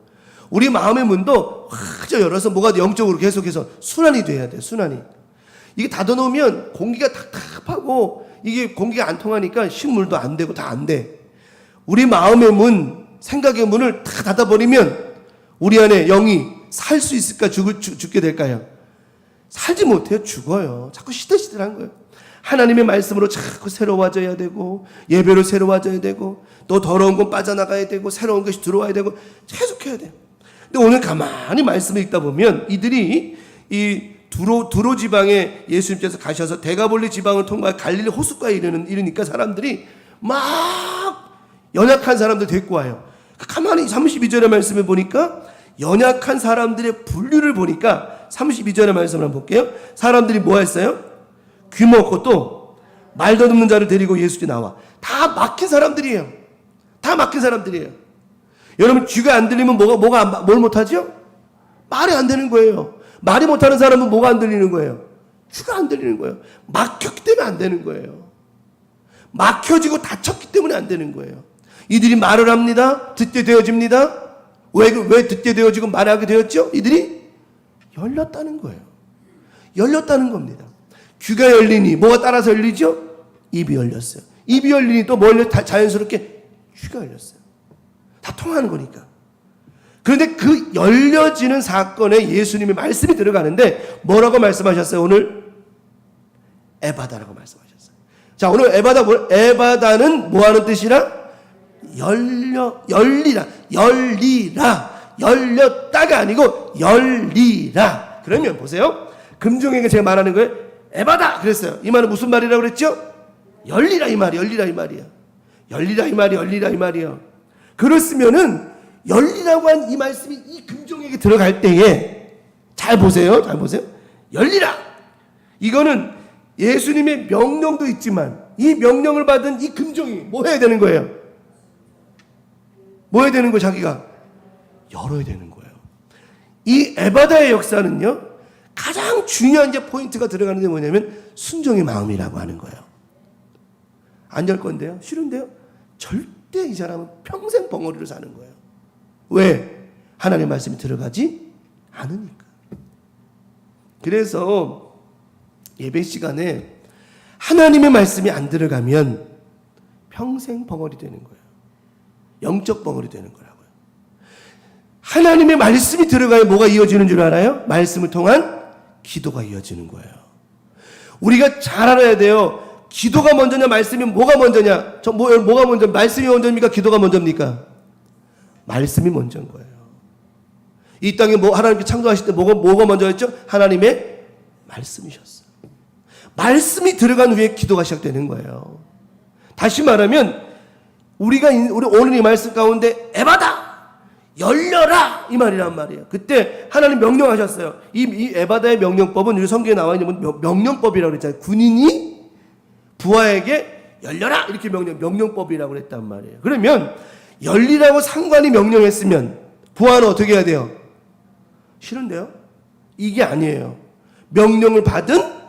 Speaker 1: 우리 마음의 문도 활짝 열어서 뭐가 영적으로 계속해서 순환이 돼야 돼요. 순환이. 이게 닫아놓으면 공기가 답답하고 이게 공기가 안 통하니까 식물도 안 되고 다 안 돼. 우리 마음의 문, 생각의 문을 다 닫아버리면 우리 안에 영이 살 수 있을까? 죽게 될까요? 살지 못해요. 죽어요. 자꾸 시들시들한 거예요. 하나님의 말씀으로 자꾸 새로워져야 되고 예배로 새로워져야 되고 또 더러운 건 빠져나가야 되고 새로운 것이 들어와야 되고 계속해야 돼요. 근데 오늘 가만히 말씀을 읽다 보면 이들이 이 두로 지방에 예수님께서 가셔서 데가볼리 지방을 통과해 갈릴리 호숫가에 이르니까 사람들이 막 연약한 사람들 데리고 와요. 가만히 32절의 말씀을 보니까 연약한 사람들의 분류를 보니까 32절의 말씀을 한번 볼게요. 사람들이 뭐 했어요? 귀먹고 또 말 더듬는 자를 데리고 예수께 나와. 다 막힌 사람들이에요. 다 막힌 사람들이에요. 여러분 귀가 안 들리면 뭘 못하죠? 말이 안 되는 거예요. 말이 못하는 사람은 뭐가 안 들리는 거예요? 귀가 안 들리는 거예요. 막혔기 때문에 안 되는 거예요. 막혀지고 닫혔기 때문에 안 되는 거예요. 이들이 말을 합니다. 듣게 되어집니다. 왜 듣게 되어지고 말하게 되었죠? 이들이 열렸다는 거예요. 열렸다는 겁니다. 귀가 열리니 뭐가 따라서 열리죠? 입이 열렸어요. 입이 열리니 또 뭐 자연스럽게 귀가 열렸어요. 다 통하는 거니까. 그런데 그 열려지는 사건에 예수님의 말씀이 들어가는데 뭐라고 말씀하셨어요? 오늘 에바다라고 말씀하셨어요. 자, 오늘 에바다는 뭐 하는 뜻이라? 열리라. 열렸다가 아니고 열리라. 그러면 보세요. 금종에게 제가 말하는 거예요. 에바다 그랬어요. 이 말은 무슨 말이라고 그랬죠? 열리라 이 말이야. 열리라 이 말이야. 열리라 이 말이야. 그랬으면은 열리라고 한 이 말씀이 이 금종에게 들어갈 때에 잘 보세요. 잘 보세요. 열리라. 이거는 예수님의 명령도 있지만 이 명령을 받은 이 금종이 뭐 해야 되는 거예요? 뭐 해야 되는 거예요? 자기가 열어야 되는 거예요. 이 에바다의 역사는요, 가장 중요한 이제 포인트가 들어가는 게 뭐냐면 순종의 마음이라고 하는 거예요. 안 열 건데요? 싫은데요? 절대 이 사람은 평생 벙어리로 사는 거예요. 왜? 하나님의 말씀이 들어가지 않으니까. 그래서 예배 시간에 하나님의 말씀이 안 들어가면 평생 벙어리 되는 거예요. 영적 벙어리 되는 거라고요. 하나님의 말씀이 들어가야 뭐가 이어지는 줄 알아요? 말씀을 통한 기도가 이어지는 거예요. 우리가 잘 알아야 돼요. 기도가 먼저냐 말씀이 뭐가 먼저냐? 뭐가 먼저? 말씀이 먼저입니까? 기도가 먼저입니까? 말씀이 먼저인 거예요. 이 땅에 하나님께 창조하실 때 뭐가 먼저였죠? 하나님의 말씀이셨어요. 말씀이 들어간 후에 기도가 시작되는 거예요. 다시 말하면 우리 오늘 이 말씀 가운데 에바다! 열려라! 이 말이란 말이에요. 그때 하나님 명령하셨어요. 이 에바다의 명령법은 우리 성경에 나와 있는 명령법이라고 그랬잖아요. 군인이 부하에게 열려라! 이렇게 명령법이라고 그랬단 말이에요. 그러면 열리라고 상관이 명령했으면 부하는 어떻게 해야 돼요? 싫은데요? 이게 아니에요. 명령을 받은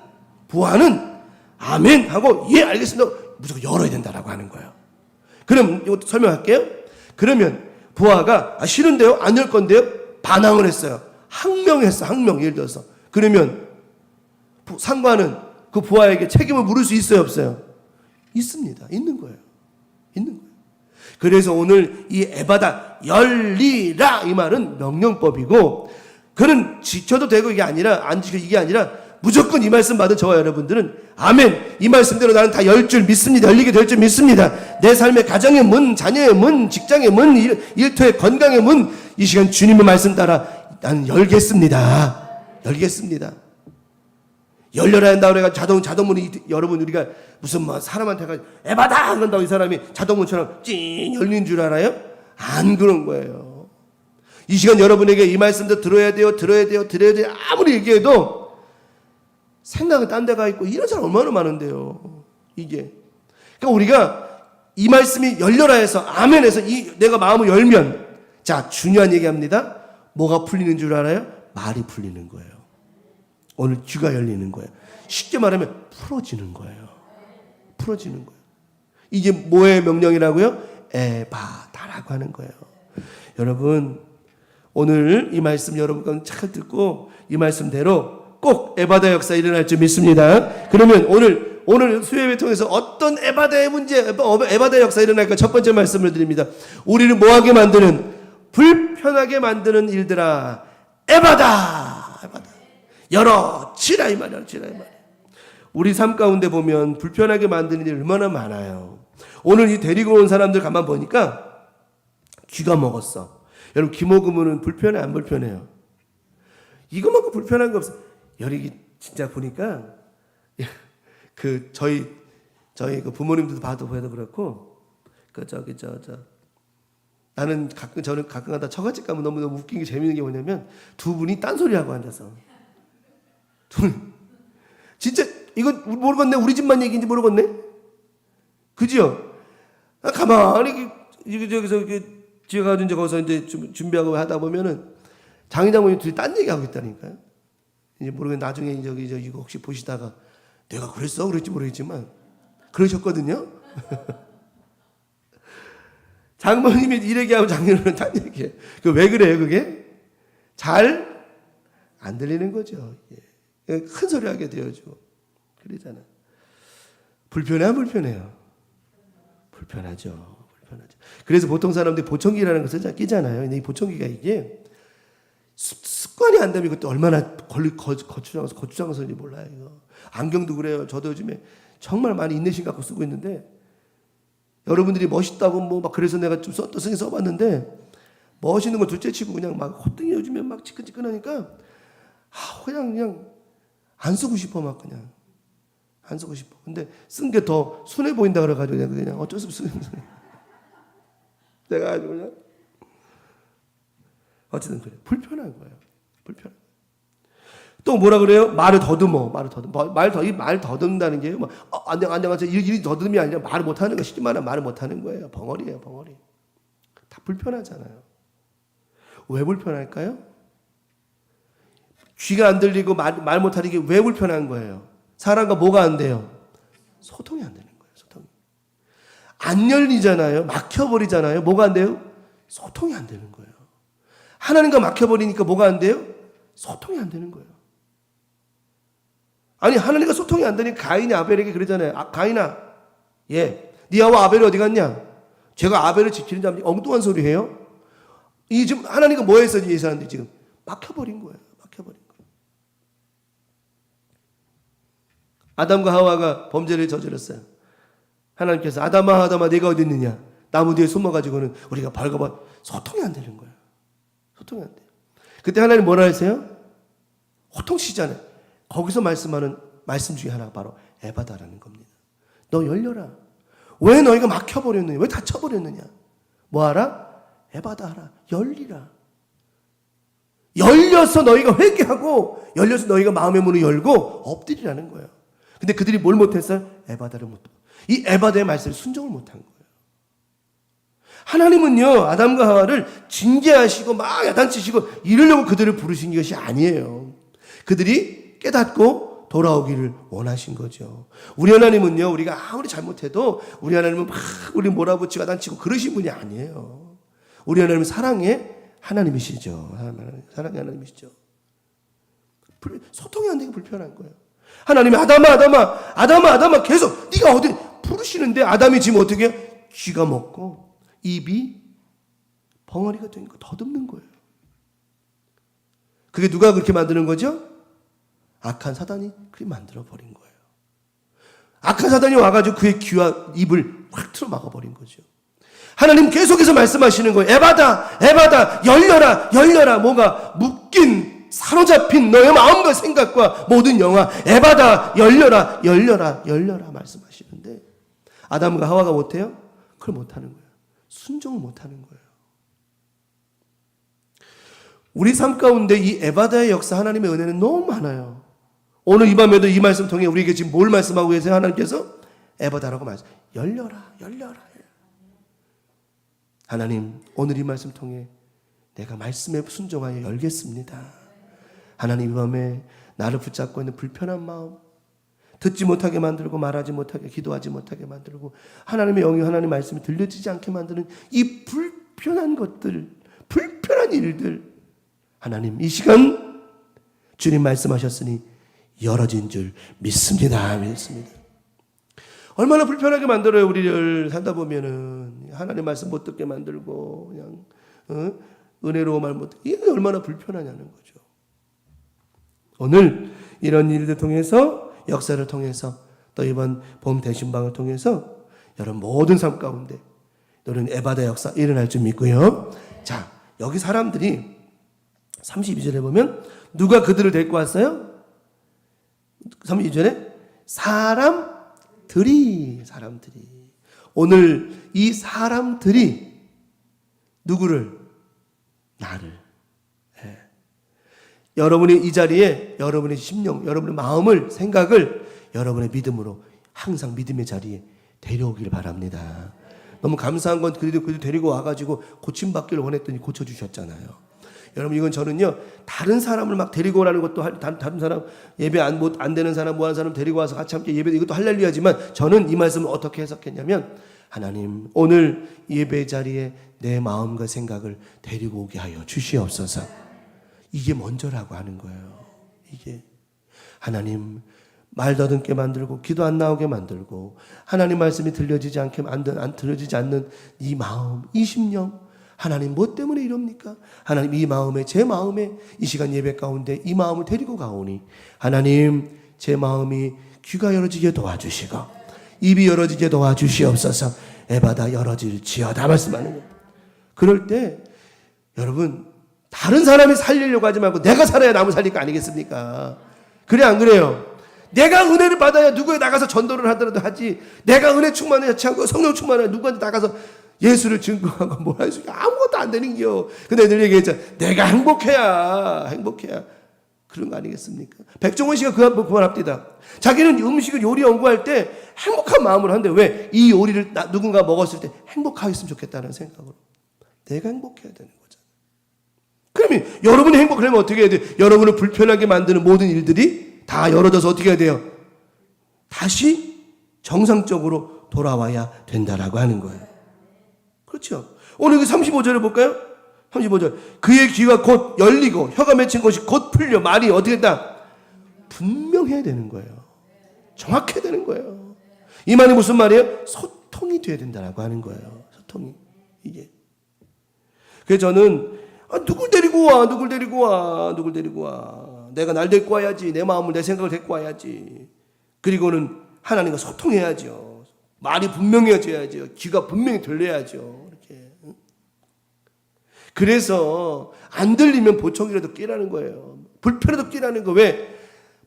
Speaker 1: 부하는 아멘 하고 예 알겠습니다. 무조건 열어야 된다라고 하는 거예요. 그럼 이것도 설명할게요. 그러면 부하가 싫은데요? 안 열 건데요? 반항을 했어요. 항명했어. 항명. 예를 들어서. 그러면 상관은 그 부하에게 책임을 물을 수 있어요? 없어요? 있습니다. 있는 거예요. 있는 거예요. 그래서 오늘 이 에바다 열리라 이 말은 명령법이고 그는 지켜도 되고 이게 아니라 안 지켜 이게 아니라 무조건 이 말씀 받은 저와 여러분들은 아멘 이 말씀대로 나는 다 열 줄 믿습니다. 열리게 될 줄 믿습니다. 내 삶의 가정의 문, 자녀의 문, 직장의 문, 일터의 건강의 문 이 시간 주님의 말씀 따라 나는 열겠습니다. 열겠습니다. 열려라 한다고 그래가 자동문이 여러분 우리가 무슨 사람한테 가지고 에바다 그런다고 이 사람이 자동문처럼 찡 열리는 줄 알아요? 안 그런 거예요. 이 시간 여러분에게 이 말씀도 들어야 돼요. 아무리 얘기해도 생각은 딴 데가 있고 이런 사람 얼마나 많은데요. 이게. 그러니까 우리가 이 말씀이 열려라 해서 아멘 해서 내가 마음을 열면 자 중요한 얘기합니다. 뭐가 풀리는 줄 알아요? 말이 풀리는 거예요. 오늘 귀가 열리는 거예요. 쉽게 말하면 풀어지는 거예요. 풀어지는 거예요. 이게 뭐의 명령이라고요? 에바다라고 하는 거예요. 여러분 오늘 이 말씀 여러분과 잘 듣고 이 말씀대로 꼭 에바다 역사 일어날 줄 믿습니다. 그러면 오늘 수요예배 통해서 어떤 에바다의 문제, 에바다 역사 일어날까 첫 번째 말씀을 드립니다. 우리를 뭐하게 만드는 불편하게 만드는 일들아 에바다 열어치라 이 말이야. 우리 삶 가운데 보면 불편하게 만드는 일이 얼마나 많아요. 오늘 이 데리고 온 사람들 가만 보니까 쥐가 먹었어. 여러분 귀 먹으면 불편해 안 불편해요? 이거만큼 불편한 거 없어. 여기 진짜 보니까 저희 그 부모님들도 봐도 그렇고 저는 가끔 가다 처갓집 가면 너무 웃긴 게 재밌는 게 뭐냐면 두 분이 딴소리 하고 앉아서 진짜 이거 모르겠네. 우리 집만 얘기인지 모르겠네. 그죠? 가만히 저기서 집에 가서 이제 거기서 이제 준비하고 하다 보면은 장인장모님 둘이 딴 얘기하고 있다니까요. 이제 모르겠는데 나중에 이거 혹시 보시다가 내가 그랬을지 모르겠지만 그러셨거든요. 장모님이 이 얘기하고 장인어른은 딴 얘기해요. 왜 그래요 그게? 잘 안 들리는 거죠. 큰 소리 하게 되어주고 그러잖아. 불편해 안 불편해요? 불편하죠. 그래서 보통 사람들이 보청기라는 것을 끼잖아요. 근데 이 보청기가 이게 습관이 안 되면 이것도 얼마나 거추장스러운지 몰라요. 이거. 안경도 그래요. 저도 요즘에 정말 많이 인내심 갖고 쓰고 있는데 여러분들이 멋있다고 막 그래서 내가 좀 쓰긴 써봤는데 멋있는 건 둘째치고 그냥 막 호등이 요즘에 막 지끈지끈하니까 그냥 안 쓰고 싶어 막 그냥 안 쓰고 싶어. 근데 쓴 게 더 순해 보인다 그래가지고 그냥 어쩔 수 없어. 내가 아주 그냥 어쨌든 그래. 불편한 거예요. 불편. 또 뭐라 그래요? 말을 더듬어. 말 더듬는다는 게 뭐, 안녕하세요. 이 더듬이 아니라 말을 못하는 거, 쉽게 말하면 말을 못하는 거예요. 벙어리예요, 벙어리. 다 불편하잖아요. 왜 불편할까요? 귀가 안 들리고 말 못하는 게 왜 불편한 거예요? 사람과 뭐가 안 돼요? 소통이 안 되는 거예요. 소통이. 안 열리잖아요. 막혀버리잖아요. 뭐가 안 돼요? 소통이 안 되는 거예요. 하나님과 막혀버리니까 뭐가 안 돼요? 소통이 안 되는 거예요. 아니 하나님과 소통이 안 되니까 가인이 아벨에게 그러잖아요. 가인아, 네 아와 아벨이 어디 갔냐? 제가 아벨을 지키는 자인데 엉뚱한 소리 해요? 이 지금 하나님과 뭐 했어? 이 사람들이 지금 막혀버린 거예요. 막혀버린 거예요. 아담과 하와가 범죄를 저질렀어요. 하나님께서 아담아 네가 어디 있느냐? 나무 뒤에 숨어가지고는 우리가 벌거벗 소통이 안 되는 거예요. 소통이 안 돼요. 그때 하나님 뭐라 하세요? 호통시잖아요. 거기서 말씀하는 말씀 중에 하나가 바로 에바다라는 겁니다. 너 열려라. 왜 너희가 막혀버렸느냐? 왜 닫혀버렸느냐? 뭐하라? 에바다하라. 열리라. 열려서 너희가 회개하고 열려서 너희가 마음의 문을 열고 엎드리라는 거예요. 근데 그들이 뭘 못했어요? 에바다를 못하고. 이 에바다의 말씀을 순종을 못한 거예요. 하나님은요, 아담과 하와를 징계하시고 막 야단치시고 이러려고 그들을 부르신 것이 아니에요. 그들이 깨닫고 돌아오기를 원하신 거죠. 우리 하나님은요, 우리가 아무리 잘못해도 우리 하나님은 막 우리 몰아붙이고 야단치고 그러신 분이 아니에요. 우리 하나님은 사랑의 하나님이시죠. 사랑의 하나님이시죠. 소통이 안 되게 불편한 거예요. 하나님이 아담아 계속 네가 어디 부르시는데 아담이 지금 어떻게 해요? 쥐가 먹고 입이 벙어리가 된 거 더듬는 거예요. 그게 누가 그렇게 만드는 거죠? 악한 사단이 그렇게 만들어버린 거예요. 악한 사단이 와가지고 그의 귀와 입을 확 틀어 막아버린 거죠. 하나님 계속해서 말씀하시는 거예요. 에바다 열려라. 뭐가 묶인 사로잡힌 너의 마음과 생각과 모든 영화 에바다 열려라 말씀하시는데 아담과 하와가 못해요? 그걸 못하는 거예요. 순종을 못하는 거예요. 우리 삶 가운데 이 에바다의 역사 하나님의 은혜는 너무 많아요. 오늘 이 밤에도 이 말씀 통해 우리에게 지금 뭘 말씀하고 계세요? 하나님께서 에바다라고 말씀. 열려라. 하나님, 오늘 이 말씀 통해 내가 말씀에 순종하여 열겠습니다. 하나님, 이 밤에 나를 붙잡고 있는 불편한 마음, 듣지 못하게 만들고 말하지 못하게, 기도하지 못하게 만들고 하나님의 영이 하나님 말씀이 들려지지 않게 만드는 이 불편한 것들, 불편한 일들, 하나님, 이 시간 주님 말씀하셨으니 열어진 줄 믿습니다. 얼마나 불편하게 만들어요. 우리를 살다 보면은 하나님 말씀 못 듣게 만들고 그냥 은혜로워 말 못 듣게. 이게 얼마나 불편하냐는 거죠. 오늘 이런 일들 통해서 역사를 통해서 또 이번 봄 대신방을 통해서 여러분 모든 삶 가운데 너는 에바다 역사 일어날 줄 믿고요. 자, 여기 사람들이 32절에 보면 누가 그들을 데리고 왔어요? 32절에 사람들이 오늘 이 사람들이 누구를? 나를. 여러분이 이 자리에 여러분의 심령, 여러분의 마음을, 생각을 여러분의 믿음으로 항상 믿음의 자리에 데려오길 바랍니다. 너무 감사한 건 그래도 데리고 와가지고 고침받기를 원했더니 고쳐주셨잖아요. 여러분, 이건 저는요, 다른 사람을 막 데리고 오라는 것도, 다른 사람, 예배 안 되는 사람, 뭐 하는 사람 데리고 와서 같이 함께 예배, 이것도 할렐루야지만 저는 이 말씀을 어떻게 해석했냐면, 하나님, 오늘 예배 자리에 내 마음과 생각을 데리고 오게 하여 주시옵소서. 이게 먼저라고 하는 거예요. 이게. 하나님, 말 더듬게 만들고, 기도 안 나오게 만들고, 하나님 말씀이 들려지지 않는 이 마음, 이 심령, 하나님 뭐 때문에 이럽니까? 하나님 이 마음에, 제 마음에 이 시간 예배 가운데 이 마음을 데리고 가오니 하나님 제 마음이 귀가 열어지게 도와주시고 입이 열어지게 도와주시옵소서. 에바다 열어질지어다 말씀하는 거예요. 그럴 때 여러분 다른 사람이 살리려고 하지 말고 내가 살아야 남을 살릴 거 아니겠습니까? 그래 안 그래요? 내가 은혜를 받아야 누구에 나가서 전도를 하더라도 하지. 내가 은혜 충만을 하고 성령 충만을 누구한테 나가서 예수를 증거하고 뭘 할 수 있게 아무것도 안 되는 게요. 근데 늘 얘기했잖아. 내가 행복해야 그런 거 아니겠습니까? 백종원 씨가 그만합니다. 자기는 음식을 요리 연구할 때 행복한 마음으로 한대. 왜? 이 요리를 누군가 먹었을 때 행복하겠으면 좋겠다는 생각으로. 내가 행복해야 되는 거잖아요. 그러면 여러분이 행복하려면 어떻게 해야 돼요? 여러분을 불편하게 만드는 모든 일들이 다 열어져서 어떻게 해야 돼요? 다시 정상적으로 돌아와야 된다라고 하는 거예요. 그렇죠? 오늘 그 35절을 볼까요? 35절. 그의 귀가 곧 열리고 혀가 맺힌 것이 곧 풀려. 말이 어떻게 됐다? 분명해야 되는 거예요. 정확해야 되는 거예요. 이 말이 무슨 말이에요? 소통이 돼야 된다라고 하는 거예요. 소통이. 이게. 그래서 저는 누굴 데리고 와. 내가 날 데리고 와야지. 내 마음을 내 생각을 데리고 와야지. 그리고는 하나님과 소통해야죠. 말이 분명해져야죠. 귀가 분명히 들려야죠. 이렇게. 그래서 안 들리면 보청이라도 끼라는 거예요. 불편해도 끼라는 거. 왜?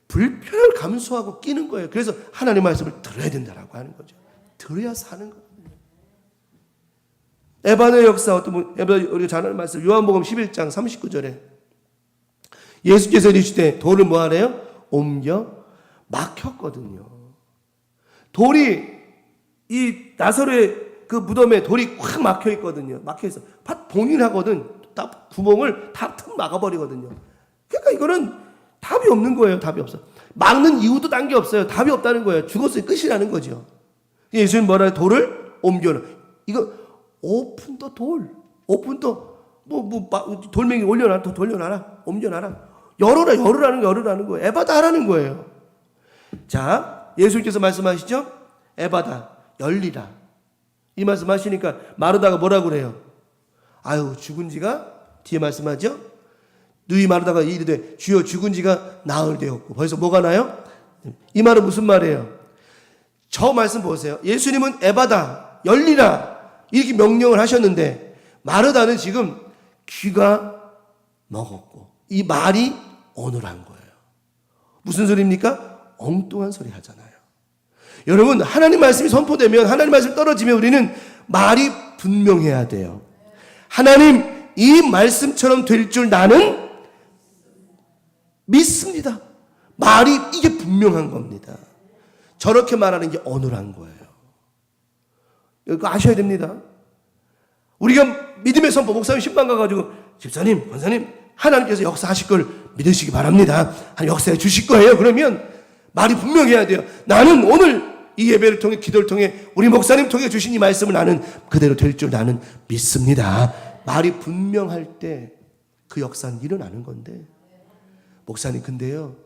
Speaker 1: 불편을 감수하고 끼는 거예요. 그래서 하나님의 말씀을 들어야 된다라고 하는 거죠. 들어야 사는 거예요. 에바의 역사, 우리가 잘 아는 말씀, 요한복음 11장 39절에 예수께서 이르시되 돌을 뭐 하래요? 옮겨 막혔거든요. 돌이 이 나사로의 그 무덤에 돌이 꽉 막혀 있거든요. 막혀 있어. 봉인하거든. 딱 구멍을 다 틈 막아버리거든요. 그러니까 이거는 답이 없는 거예요. 답이 없어. 막는 이유도 딴 게 없어요. 답이 없다는 거예요. 죽었어요. 끝이라는 거죠. 예수님 뭐라 해요? 돌을 옮겨라. 이거 오픈 더 돌. 오픈 더 돌멩이 올려놔. 더 돌려놔라. 옮겨놔라. 열으라는 거예요. 에바다 하라는 거예요. 자, 예수님께서 말씀하시죠? 에바다 열리라. 이 말씀하시니까 마르다가 뭐라고 그래요? 아유, 죽은 지가 뒤에 말씀하죠? 누이 마르다가 이르되 주여 죽은 지가 나흘 되었고. 벌써 뭐가 나요? 이 말은 무슨 말이에요? 저 말씀 보세요. 예수님은 에바다 열리라 이렇게 명령을 하셨는데 마르다는 지금 귀가 먹었고 이 말이 어눌한 거예요. 무슨 소리입니까? 엉뚱한 소리 하잖아요. 여러분, 하나님 말씀이 선포되면, 하나님 말씀이 떨어지면 우리는 말이 분명해야 돼요. 하나님, 이 말씀처럼 될 줄 나는 믿습니다. 말이 이게 분명한 겁니다. 저렇게 말하는 게 어눌한 거예요. 이거 아셔야 됩니다. 우리가 믿음의 선포, 목사님 신방 가가지고 집사님, 권사님, 하나님께서 역사하실 걸 믿으시기 바랍니다. 하나님 역사해 주실 거예요. 그러면 말이 분명해야 돼요. 나는 오늘 이 예배를 통해 기도를 통해 우리 목사님 통해 주신 이 말씀을 나는 그대로 될 줄 나는 믿습니다. 말이 분명할 때 그 역사는 일어나는 건데 목사님 근데요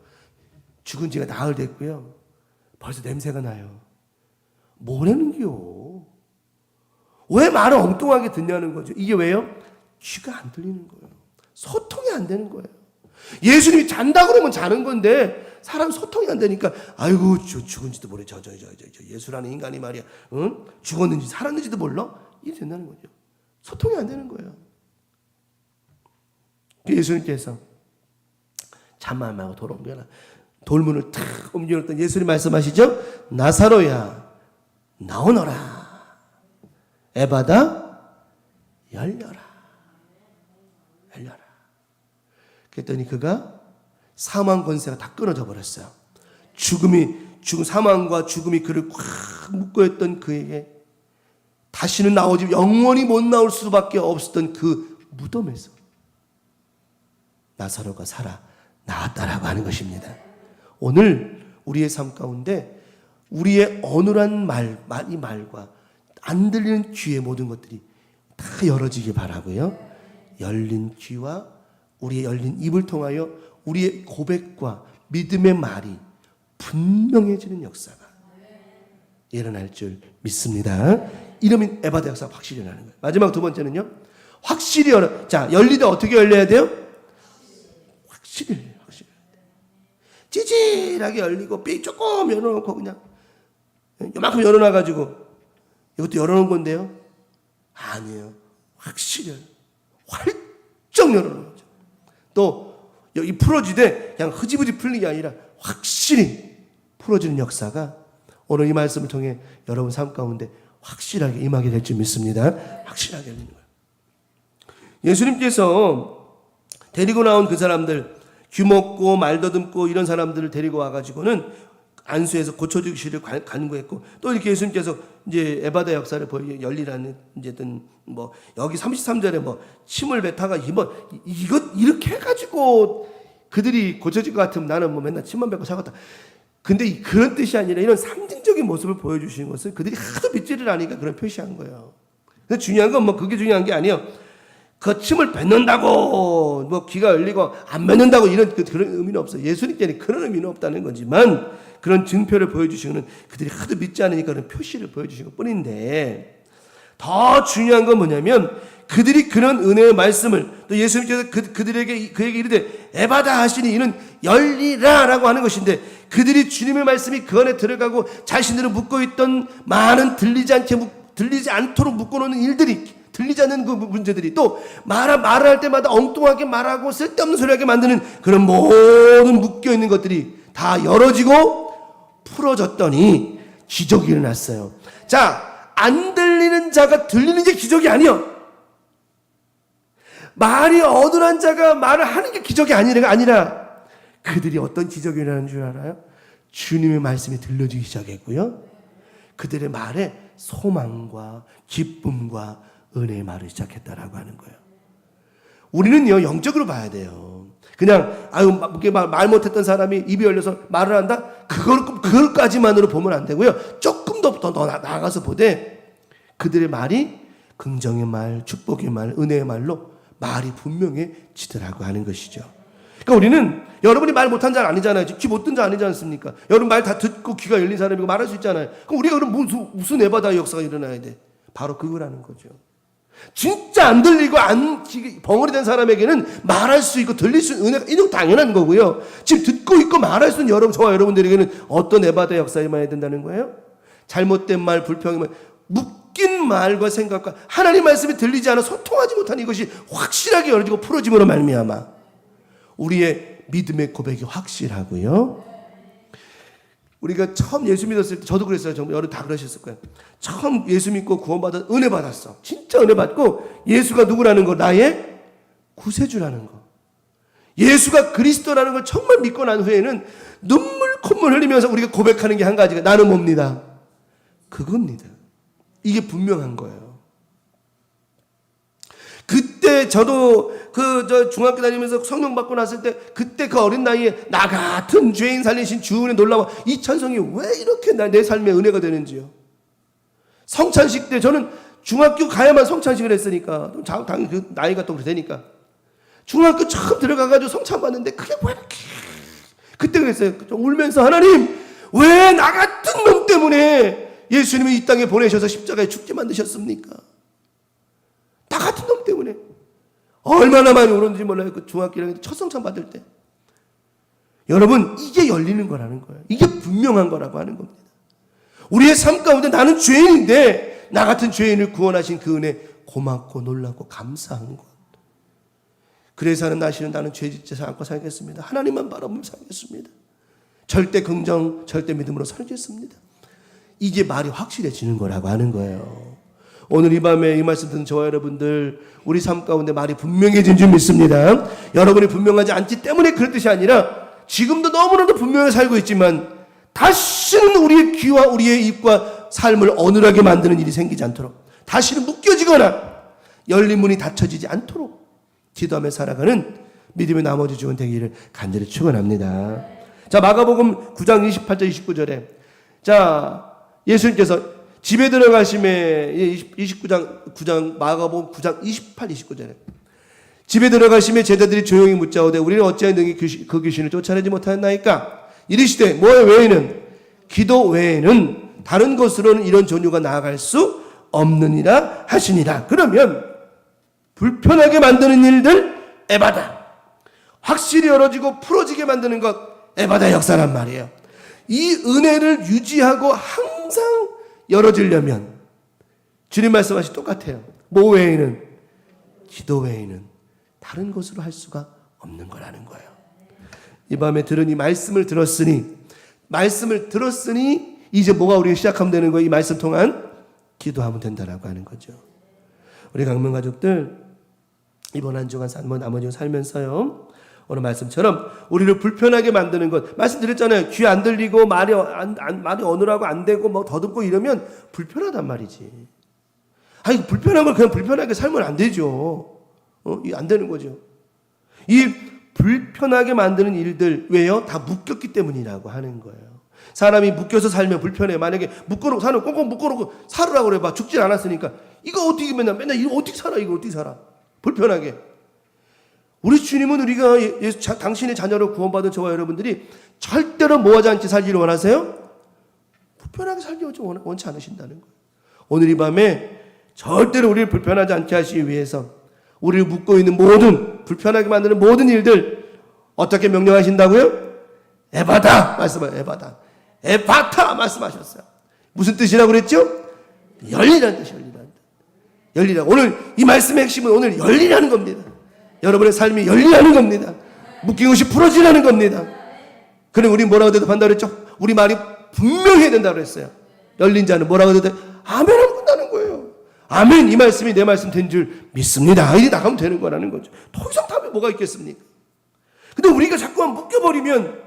Speaker 1: 죽은 지가 나흘 됐고요 벌써 냄새가 나요. 뭐라는겨? 왜 말을 엉뚱하게 듣냐는 거죠. 이게 왜요? 귀가 안 들리는 거예요. 소통이 안 되는 거예요. 예수님이 잔다 그러면 자는 건데 사람 소통이 안 되니까 아이고 죽은지도 모르 저 예수라는 인간이 말이야 응? 죽었는지 살았는지도 몰라? 이게 된다는 거죠. 소통이 안 되는 거예요. 예수님께서 잠만 말고 돌 옮겨라. 돌문을 탁 옮겨놓던 예수님 말씀하시죠? 나사로야 나오너라. 에바다 열려라. 그랬더니 그가 사망 권세가 다 끊어져 버렸어요. 사망과 죽음이 그를 꽉 묶고 있던 그에게 다시는 나오지 영원히 못 나올 수밖에 없었던 그 무덤에서 나사로가 살아 나왔다라고 하는 것입니다. 오늘 우리의 삶 가운데 우리의 어눌한 이 말과 안 들리는 귀의 모든 것들이 다 열어지길 바라고요. 열린 귀와 우리의 열린 입을 통하여 우리의 고백과 믿음의 말이 분명해지는 역사가 일어날 줄 믿습니다. 이러면 에바다 역사가 확실히 일어나는 거예요. 마지막 두 번째는요. 확실히 자, 열리다 어떻게 열려야 돼요? 확실히. 찌질하게 열리고 삐 조금 열어놓고 그냥 요만큼 열어놔가지고 이것도 열어놓은 건데요. 아니에요. 확실히 활짝 열어놓은 거죠. 또 여기 풀어지되 그냥 흐지부지 풀린 게 아니라 확실히 풀어지는 역사가 오늘 이 말씀을 통해 여러분 삶 가운데 확실하게 임하게 될 줄 믿습니다. 확실하게 믿는 거예요. 예수님께서 데리고 나온 그 사람들, 귀먹고 말더듬고 이런 사람들을 데리고 와가지고는 안수해서 고쳐주시를 간구했고, 또 이렇게 예수님께서 이제 에바다 역사를 열리라는 이제든 뭐 여기 33절에 뭐 침을 뱉다가 이거 이렇게 해가지고 그들이 고쳐질 것 같으면 나는 뭐 맨날 침만 뱉고 살겠다. 근데 그런 뜻이 아니라 이런 상징적인 모습을 보여주시는 것은 그들이 하도 믿지를 않으니까 그런 표시한 거예요. 근데 중요한 건 뭐 그게 중요한 게 아니에요. 그 침을 뱉는다고 뭐 귀가 열리고 안 뱉는다고 이런 그런 의미는 없어요. 예수님께는 그런 의미는 없다는 거지만 그런 증표를 보여주시는 그들이 하도 믿지 않으니까 그런 표시를 보여주신 것 뿐인데, 더 중요한 건 뭐냐면 그들이 그런 은혜의 말씀을 또 예수님께서 그들에게 이르되 에바다 하시니 이는 열리라라고 하는 것인데, 그들이 주님의 말씀이 그 안에 들어가고 자신들을 묶고 있던 많은 들리지 않도록 묶어놓는 일들이, 들리지 않는 그 문제들이, 또 말을 할 때마다 엉뚱하게 말하고 쓸데없는 소리하게 만드는 그런 모든 묶여있는 것들이 다 열어지고 풀어졌더니 기적이 일어났어요. 자, 안 들리는 자가 들리는 게 기적이 아니요. 말이 어눌한 자가 말을 하는 게 기적이 아니라 그들이 어떤 기적이 일어나는 줄 알아요? 주님의 말씀이 들려지기 시작했고요. 그들의 말에 소망과 기쁨과 은혜의 말을 시작했다라고 하는 거예요. 우리는요, 영적으로 봐야 돼요. 그냥 말 못했던 사람이 입이 열려서 말을 한다? 그걸까지만으로 보면 안 되고요. 조금 더 나아가서 보되 그들의 말이 긍정의 말, 축복의 말, 은혜의 말로 말이 분명해지더라고 하는 것이죠. 그러니까 우리는 여러분이 말 못한 자 아니잖아요. 귀 못 든 자 아니지 않습니까? 여러분 말 다 듣고 귀가 열린 사람이고 말할 수 있잖아요. 그럼 우리가 그럼 무슨 에바다 역사가 일어나야 돼? 바로 그거라는 거죠. 진짜 안 들리고 벙어리 된 사람에게는 말할 수 있고 들릴 수 있는 은혜가 이거 당연한 거고요. 지금 듣고 있고 말할 수 있는 저와 여러분들에게는 어떤 에바다 역사에 임해야 된다는 거예요? 잘못된 말, 불평의 말, 묶인 말과 생각과 하나님 말씀이 들리지 않아 소통하지 못한 이것이 확실하게 열어지고 풀어짐으로 말미암아 우리의 믿음의 고백이 확실하고요. 우리가 처음 예수 믿었을 때 저도 그랬어요. 여러분 다 그러셨을 거예요. 처음 예수 믿고 구원받아 은혜 받았어. 진짜 은혜 받고 예수가 누구라는 거, 나의 구세주라는 거, 예수가 그리스도라는 걸 정말 믿고 난 후에는 눈물 콧물 흘리면서 우리가 고백하는 게 한 가지가 나는 뭡니다. 그겁니다. 이게 분명한 거예요. 그때 저도 중학교 다니면서 성령 받고 났을 때 그때 그 어린 나이에 나 같은 죄인 살리신 주은의 놀라워 이 찬송이 왜 이렇게 내 삶에 은혜가 되는지요. 성찬식 때 저는 중학교 가야만 성찬식을 했으니까 당연히 그 나이가 또 되니까 중학교 처음 들어가가지고 성찬 받는데 그게 왜 이렇게 그때 그랬어요. 울면서 하나님 왜 나 같은 놈 때문에 예수님이 이 땅에 보내셔서 십자가에 죽게 만드셨습니까? 나 같은 놈 때문에. 얼마나 많이 울었는지 몰라요. 그 중학교 1학년 첫 성찬 받을 때. 여러분, 이게 열리는 거라는 거예요. 이게 분명한 거라고 하는 겁니다. 우리의 삶 가운데 나는 죄인인데 나 같은 죄인을 구원하신 그 은혜 고맙고 놀랍고 감사한 것. 그래서 나는 죄 짓지 않고 살겠습니다. 하나님만 바라보며 살겠습니다. 절대 긍정, 절대 믿음으로 살겠습니다. 이게 말이 확실해지는 거라고 하는 거예요. 오늘 이 밤에 이 말씀 듣는 저와 여러분들 우리 삶 가운데 말이 분명해진 줄 믿습니다. 여러분이 분명하지 않기 때문에 그런 뜻이 아니라 지금도 너무나도 분명히 살고 있지만 다시는 우리의 귀와 우리의 입과 삶을 어눌하게 만드는 일이 생기지 않도록, 다시는 묶여지거나 열린 문이 닫혀지지 않도록 기도하며 살아가는 믿음의 나머지 중은 되기를 간절히 축원합니다. 자, 마가복음 9장 28절 29절에 자, 예수님께서 집에 들어가심에 9장 마가복음 9장 28, 29절에 집에 들어가심에 제자들이 조용히 묻자오되 우리는 어찌하여 능히 그 귀신을 쫓아내지 못하였나이까? 이르시되 뭐 외에는 기도 외에는 다른 것으로는 이런 종류가 나아갈 수 없느니라 하시니라. 그러면 불편하게 만드는 일들 에바다, 확실히 열어지고 풀어지게 만드는 것 에바다 역사란 말이에요. 이 은혜를 유지하고 항상 열어지려면 주님 말씀하시 똑같아요. 뭐 외에는, 기도 외에는 다른 것으로 할 수가 없는 거라는 거예요. 이 밤에 들은 이 말씀을 들었으니 이제 뭐가 우리가 시작하면 되는 거예요. 이 말씀 통한 기도하면 된다라고 하는 거죠. 우리 강명 가족들 이번 한 주간 나머지 살면서요, 오늘 말씀처럼 우리를 불편하게 만드는 것, 말씀드렸잖아요. 귀 안 들리고 말이 어눌하고 안 되고 뭐 더듬고 이러면 불편하단 말이지. 아니, 불편한 걸 그냥 불편하게 살면 안 되죠. 이게 안 되는 거죠. 이 불편하게 만드는 일들, 왜요? 다 묶였기 때문이라고 하는 거예요. 사람이 묶여서 살면 불편해. 만약에 묶어놓고 사는 꽁꽁 묶어놓고 살으라고 그래봐. 죽질 않았으니까. 이거 어떻게 맨날 이거 어떻게 살아? 이거 어떻게 살아? 불편하게. 우리 주님은 우리가 당신의 자녀로 구원받은 저와 여러분들이 절대로 모하지 않게 살기를 원하세요? 불편하게 살기 원치 않으신다는 거예요. 오늘 이 밤에 절대로 우리를 불편하지 않게 하시기 위해서 우리를 묶고 있는 모든 불편하게 만드는 모든 일들 어떻게 명령하신다고요? 에바다 말씀하세요. 에바타 말씀하셨어요. 무슨 뜻이라고 그랬죠? 열리라는 뜻이 열리라. 오늘 이 말씀의 핵심은 오늘 열리라는 겁니다. 여러분의 삶이 열리라는 겁니다. 묶인 것이 풀어지라는 겁니다. 그럼 우리 뭐라고 대답한다고 그랬죠? 우리 말이 분명히 해야 된다고 그랬어요. 열린 자는 뭐라고 대답해? 아멘 하면 끝나는 거예요. 아멘, 이 말씀이 내 말씀 된 줄 믿습니다. 이제 나가면 되는 거라는 거죠. 더 이상 답이 뭐가 있겠습니까? 근데 우리가 자꾸만 묶여버리면,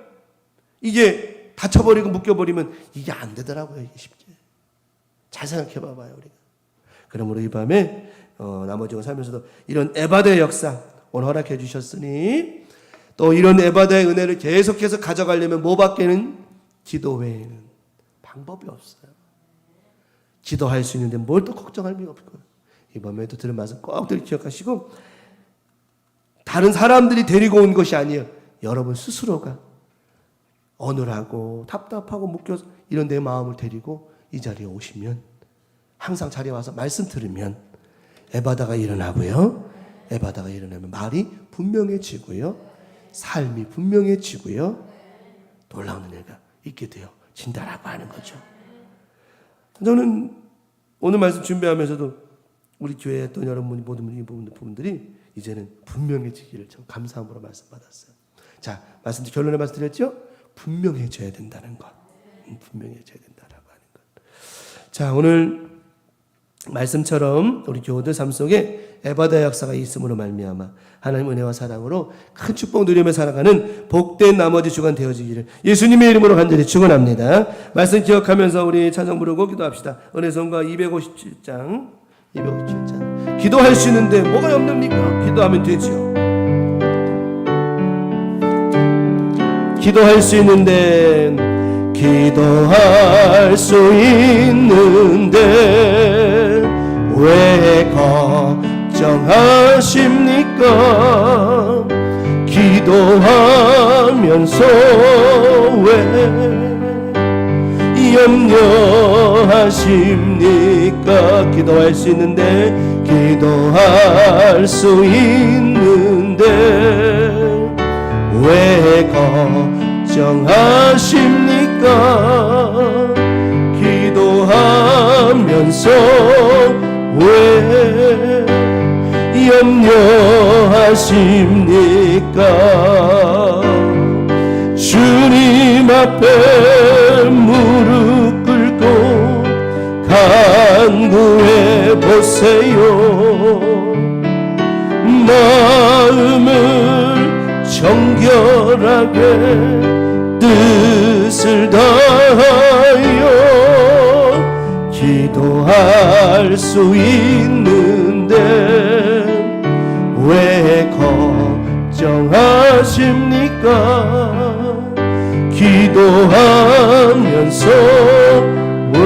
Speaker 1: 이게 닫혀버리고 묶여버리면 이게 안 되더라고요. 이게 쉽게. 잘 생각해 봐봐요, 우리가. 그러므로 이 밤에 나머지가 살면서도 이런 에바다의 역사 오늘 허락해 주셨으니, 또 이런 에바다의 은혜를 계속해서 가져가려면 뭐밖에는 기도 외에는 방법이 없어요. 기도할 수 있는데 뭘 또 걱정할 필요 없고요. 이 밤에도 들은 말씀 꼭 기억하시고, 다른 사람들이 데리고 온 것이 아니에요. 여러분 스스로가 어눌하고 답답하고 묶여서 이런 내 마음을 데리고 이 자리에 오시면, 항상 자리에 와서 말씀 들으면 에바다가 일어나고요. 에바다가 일어나면 말이 분명해지고요. 삶이 분명해지고요. 놀라운 은혜가 있게 되어진다라고 하는 거죠. 저는 오늘 말씀 준비하면서도 우리 교회에 있던 여러분 모든 부분들이 이제는 분명해지기를 참 감사함으로 말씀받았어요. 자, 결론의 말씀 드렸죠? 분명해져야 된다는 것. 분명해져야 된다라고 하는 것. 자, 오늘 말씀처럼 우리 교우들 삶 속에 에바다의 역사가 있음으로 말미암아 하나님 은혜와 사랑으로 큰 축복 누리며 살아가는 복된 나머지 주간 되어지기를 예수님의 이름으로 간절히 축원합니다. 말씀 기억하면서 우리 찬송 부르고 기도합시다. 은혜성가 257장 기도할 수 있는데 뭐가 없습니까? 기도하면 되지요. 기도할 수 있는데 왜 걱정하십니까? 기도하면서 왜 염려하십니까? 기도할 수 있는데 왜 걱정하십니까? 기도하면서 왜 염려하십니까? 주님 앞에 무릎 꿇고 간구해 보세요. 마음을 정결하게 뜻을 다하여 기도할 수 있는데 왜 걱정하십니까? 기도하면서 왜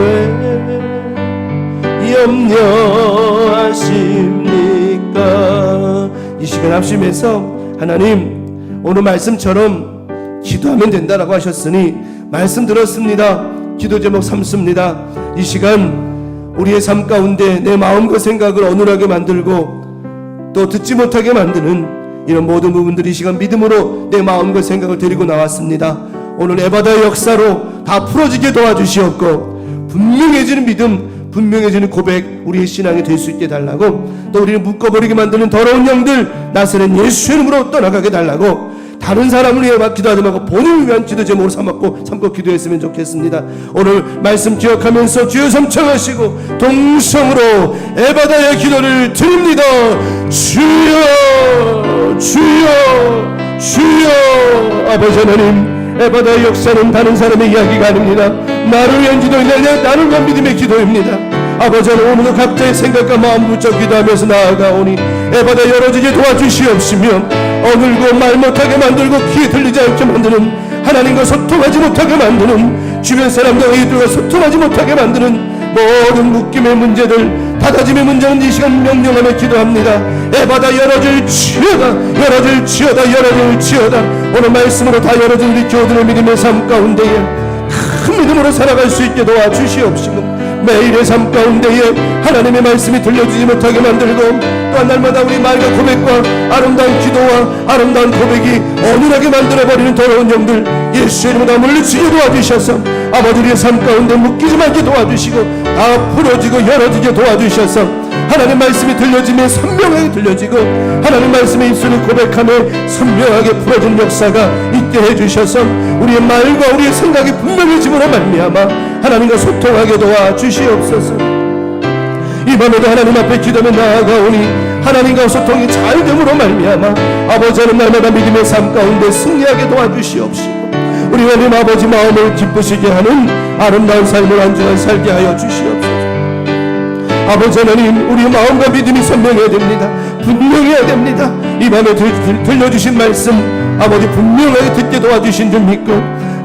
Speaker 1: 염려하십니까? 이 시간 합심해서 하나님, 오늘 말씀처럼 기도하면 된다라고 하셨으니 말씀 들었습니다. 기도 제목 삼습니다. 이 시간 우리의 삶 가운데 내 마음과 생각을 어눌하게 만들고 또 듣지 못하게 만드는 이런 모든 부분들이 이 시간 믿음으로 내 마음과 생각을 데리고 나왔습니다. 오늘 에바다의 역사로 다 풀어지게 도와주시옵고, 분명해지는 믿음, 분명해지는 고백, 우리의 신앙이 될 수 있게 달라고, 또 우리를 묶어버리게 만드는 더러운 영들 나사렛 예수 이름으로 떠나가게 달라고, 다른 사람을 위해 기도하지 말고 본인을 위한 기도 제목으로 삼고 기도했으면 좋겠습니다. 오늘 말씀 기억하면서 주여 삼창하시고 동성으로 에바다의 기도를 드립니다. 주여 주여 주여. 아버지 하나님, 에바다의 역사는 다른 사람의 이야기가 아닙니다. 나를 위한 기도이냐, 나를 위한 믿음의 기도입니다. 아버지 하나님, 오늘도 각자의 생각과 마음 붙여 기도하면서 나아가오니 에바다 열어지게 도와주시옵시며, 어늘고 말 못하게 만들고 귀에 들리지 않게 만드는, 하나님과 소통하지 못하게 만드는, 주변 사람과 이들과 소통하지 못하게 만드는 모든 묶임의 문제들, 닫아짐의 문제는 이 시간 명령하며 기도합니다. 에바다 열어질지어다, 열어질지어다, 열어질지어다. 오늘 말씀으로 다 열어진 우리 교우들의 믿음의 삶 가운데에 큰 믿음으로 살아갈 수 있게 도와주시옵시고, 매일의 삶 가운데에 하나님의 말씀이 들려주지 못하게 만들고, 또한 날마다 우리 말과 고백과 아름다운 기도와 아름다운 고백이 어눌하게 만들어버리는 더러운 영들 예수의 이름으로 물리치게 도와주셔서, 아버지 우리의 삶 가운데 묶이지 말게 도와주시고, 다 풀어지고 열어지게 도와주셔서, 하나님 말씀이 들려지면 선명하게 들려지고, 하나님 말씀의 입술을 고백하며 선명하게 풀어지는 역사가 있게 해주셔서, 우리의 말과 우리의 생각이 분명해짐으로 말미암아 하나님과 소통하게 도와주시옵소서. 이 밤에도 하나님 앞에 기도하며 나아가오니 하나님과 소통이 잘 됨으로 말미암아 아버지 하나님 날마다 믿음의 삶 가운데 승리하게 도와주시옵시고, 우리 하나님 아버지 마음을 기쁘시게 하는 아름다운 삶을 안전하게 살게 하여 주시옵소서. 아버지 하나님, 우리 마음과 믿음이 선명해야 됩니다. 분명해야 됩니다. 이 밤에 들려주신 말씀 아버지 분명하게 듣게 도와주신 줄 믿고,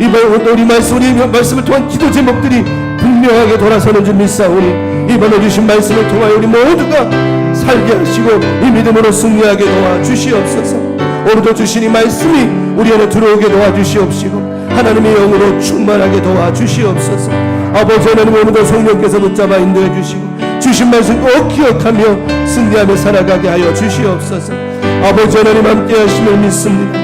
Speaker 1: 이 밤에 우리 말씀을 통한 기도 제목들이 분명하게 돌아서는 줄 믿사오니, 이 밤에 주신 말씀을 통하여 우리 모두가 살게 하시고 이 믿음으로 승리하게 도와주시옵소서. 오늘도 주신 이 말씀이 우리 안에 들어오게 도와주시옵시고, 하나님의 영으로 충만하게 도와주시옵소서. 아버지 하나님, 오늘도 성령께서 붙잡아 인도해 주시고 주신 말씀 꼭 기억하며 승리하며 살아가게 하여 주시옵소서. 아버지 하나님 함께 하심을 믿습니다.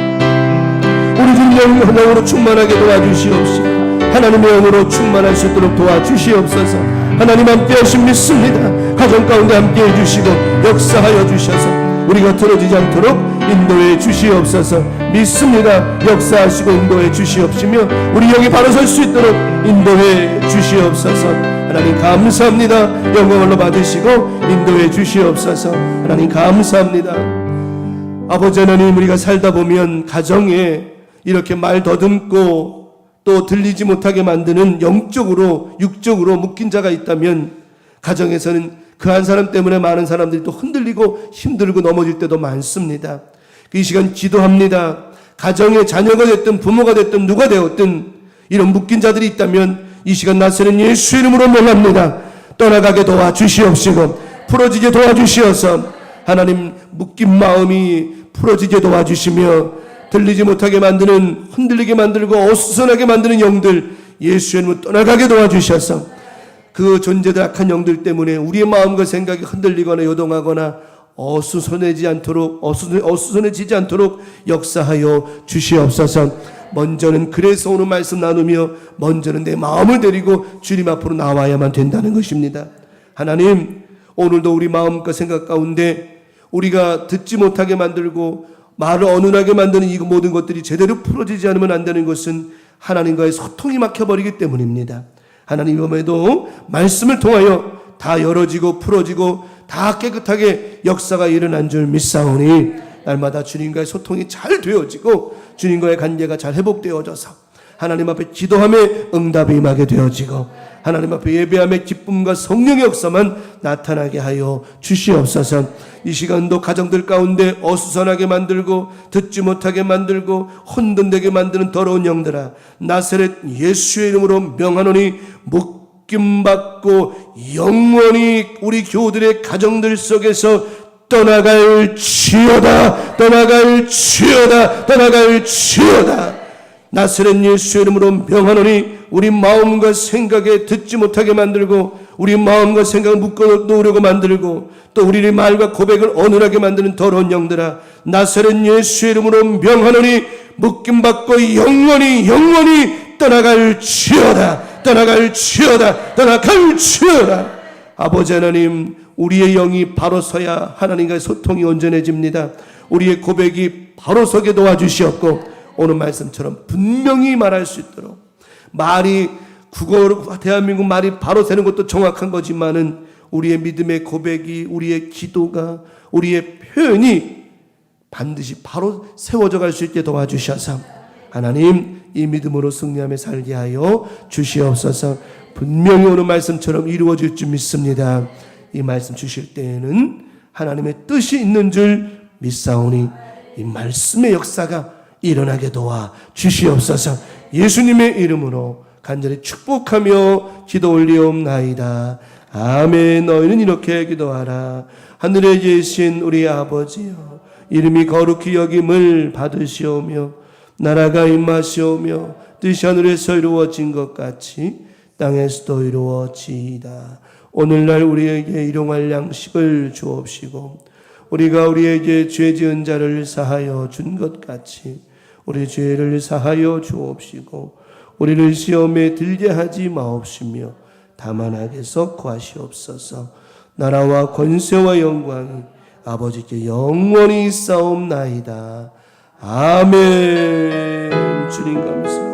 Speaker 1: 우리 주 영으로 충만하게 도와주시옵시고, 하나님의 영으로 충만할 수 있도록 도와주시옵소서. 하나님 함께 하심 믿습니다. 가정 가운데 함께 해주시고 역사하여 주셔서 우리가 틀어지지 않도록 인도해 주시옵소서. 믿습니다. 역사하시고 인도해 주시옵시며 우리 여기 바로 설 수 있도록 인도해 주시옵소서. 하나님 감사합니다. 영광을 받으시고 인도해 주시옵소서. 하나님 감사합니다. 아버지 하나님, 우리가 살다 보면 가정에 이렇게 말 더듬고 또 들리지 못하게 만드는 영적으로 육적으로 묶인 자가 있다면, 가정에서는 그 한 사람 때문에 많은 사람들이 또 흔들리고 힘들고 넘어질 때도 많습니다. 이 시간 기도합니다. 가정의 자녀가 됐든 부모가 됐든 누가 되었든 이런 묶인 자들이 있다면 이 시간 나서는 예수 이름으로 명합니다. 떠나가게 도와주시옵시고 풀어지게 도와주시어서, 하나님 묶인 마음이 풀어지게 도와주시며 들리지 못하게 만드는, 흔들리게 만들고 어수선하게 만드는 영들 예수의 이름으로 떠나가게 도와주셔서, 그 존재들 악한 영들 때문에 우리의 마음과 생각이 흔들리거나 요동하거나 어수선해지지 않도록 역사하여 주시옵소서. 먼저는 그래서 오늘 말씀 나누며 먼저는 내 마음을 데리고 주님 앞으로 나와야만 된다는 것입니다. 하나님, 오늘도 우리 마음과 생각 가운데 우리가 듣지 못하게 만들고 말을 어눌하게 만드는 이 모든 것들이 제대로 풀어지지 않으면 안 되는 것은 하나님과의 소통이 막혀버리기 때문입니다. 하나님, 이번에도 말씀을 통하여 다 열어지고 풀어지고 다 깨끗하게 역사가 일어난 줄 믿사오니, 날마다 주님과의 소통이 잘 되어지고 주님과의 관계가 잘 회복되어져서 하나님 앞에 기도함에 응답이 임하게 되어지고 하나님 앞에 예배함의 기쁨과 성령의 역사만 나타나게 하여 주시옵소서. 이 시간도 가정들 가운데 어수선하게 만들고 듣지 못하게 만들고 혼돈되게 만드는 더러운 영들아, 나사렛 예수의 이름으로 명하노니 묶임받고 영원히 우리 교우들의 가정들 속에서 떠나갈지어다, 떠나갈지어다, 떠나갈지어다. 나사렛 예수의 이름으로 명하노니 우리 마음과 생각에 듣지 못하게 만들고 우리 마음과 생각을 묶어 놓으려고 만들고 또 우리의 말과 고백을 어눌하게 만드는 더러운 영들아, 나사렛 예수의 이름으로 명하노니 묶임받고 영원히 떠나갈지어다, 떠나갈지어다, 떠나갈지어다. 아버지 하나님, 우리의 영이 바로 서야 하나님과의 소통이 온전해집니다. 우리의 고백이 바로 서게 도와주시옵고 오늘 말씀처럼 분명히 말할 수 있도록 말이 국어로 대한민국 말이 바로 되는 것도 정확한 거지만은 우리의 믿음의 고백이 우리의 기도가 우리의 표현이 반드시 바로 세워져 갈 수 있게 도와주셔서 하나님 이 믿음으로 승리하며 살게 하여 주시옵소서. 분명히 오늘 말씀처럼 이루어질 줄 믿습니다. 이 말씀 주실 때에는 하나님의 뜻이 있는 줄 믿사오니 이 말씀의 역사가 일어나게 도와 주시옵소서. 예수님의 이름으로 간절히 축복하며 기도 올리옵나이다. 아멘. 너희는 이렇게 기도하라. 하늘에 계신 우리 아버지여, 이름이 거룩히 여김을 받으시오며 나라가 임하시오며 뜻이 하늘에서 이루어진 것 같이 땅에서도 이루어지이다. 오늘날 우리에게 일용할 양식을 주옵시고 우리가 우리에게 죄 지은 자를 사하여 준 것 같이 우리 죄를 사하여 주옵시고 우리를 시험에 들게 하지 마옵시며 다만 악에서 구하시옵소서. 나라와 권세와 영광이 아버지께 영원히 있사옵나이다. 아멘. 주님 감사합니다.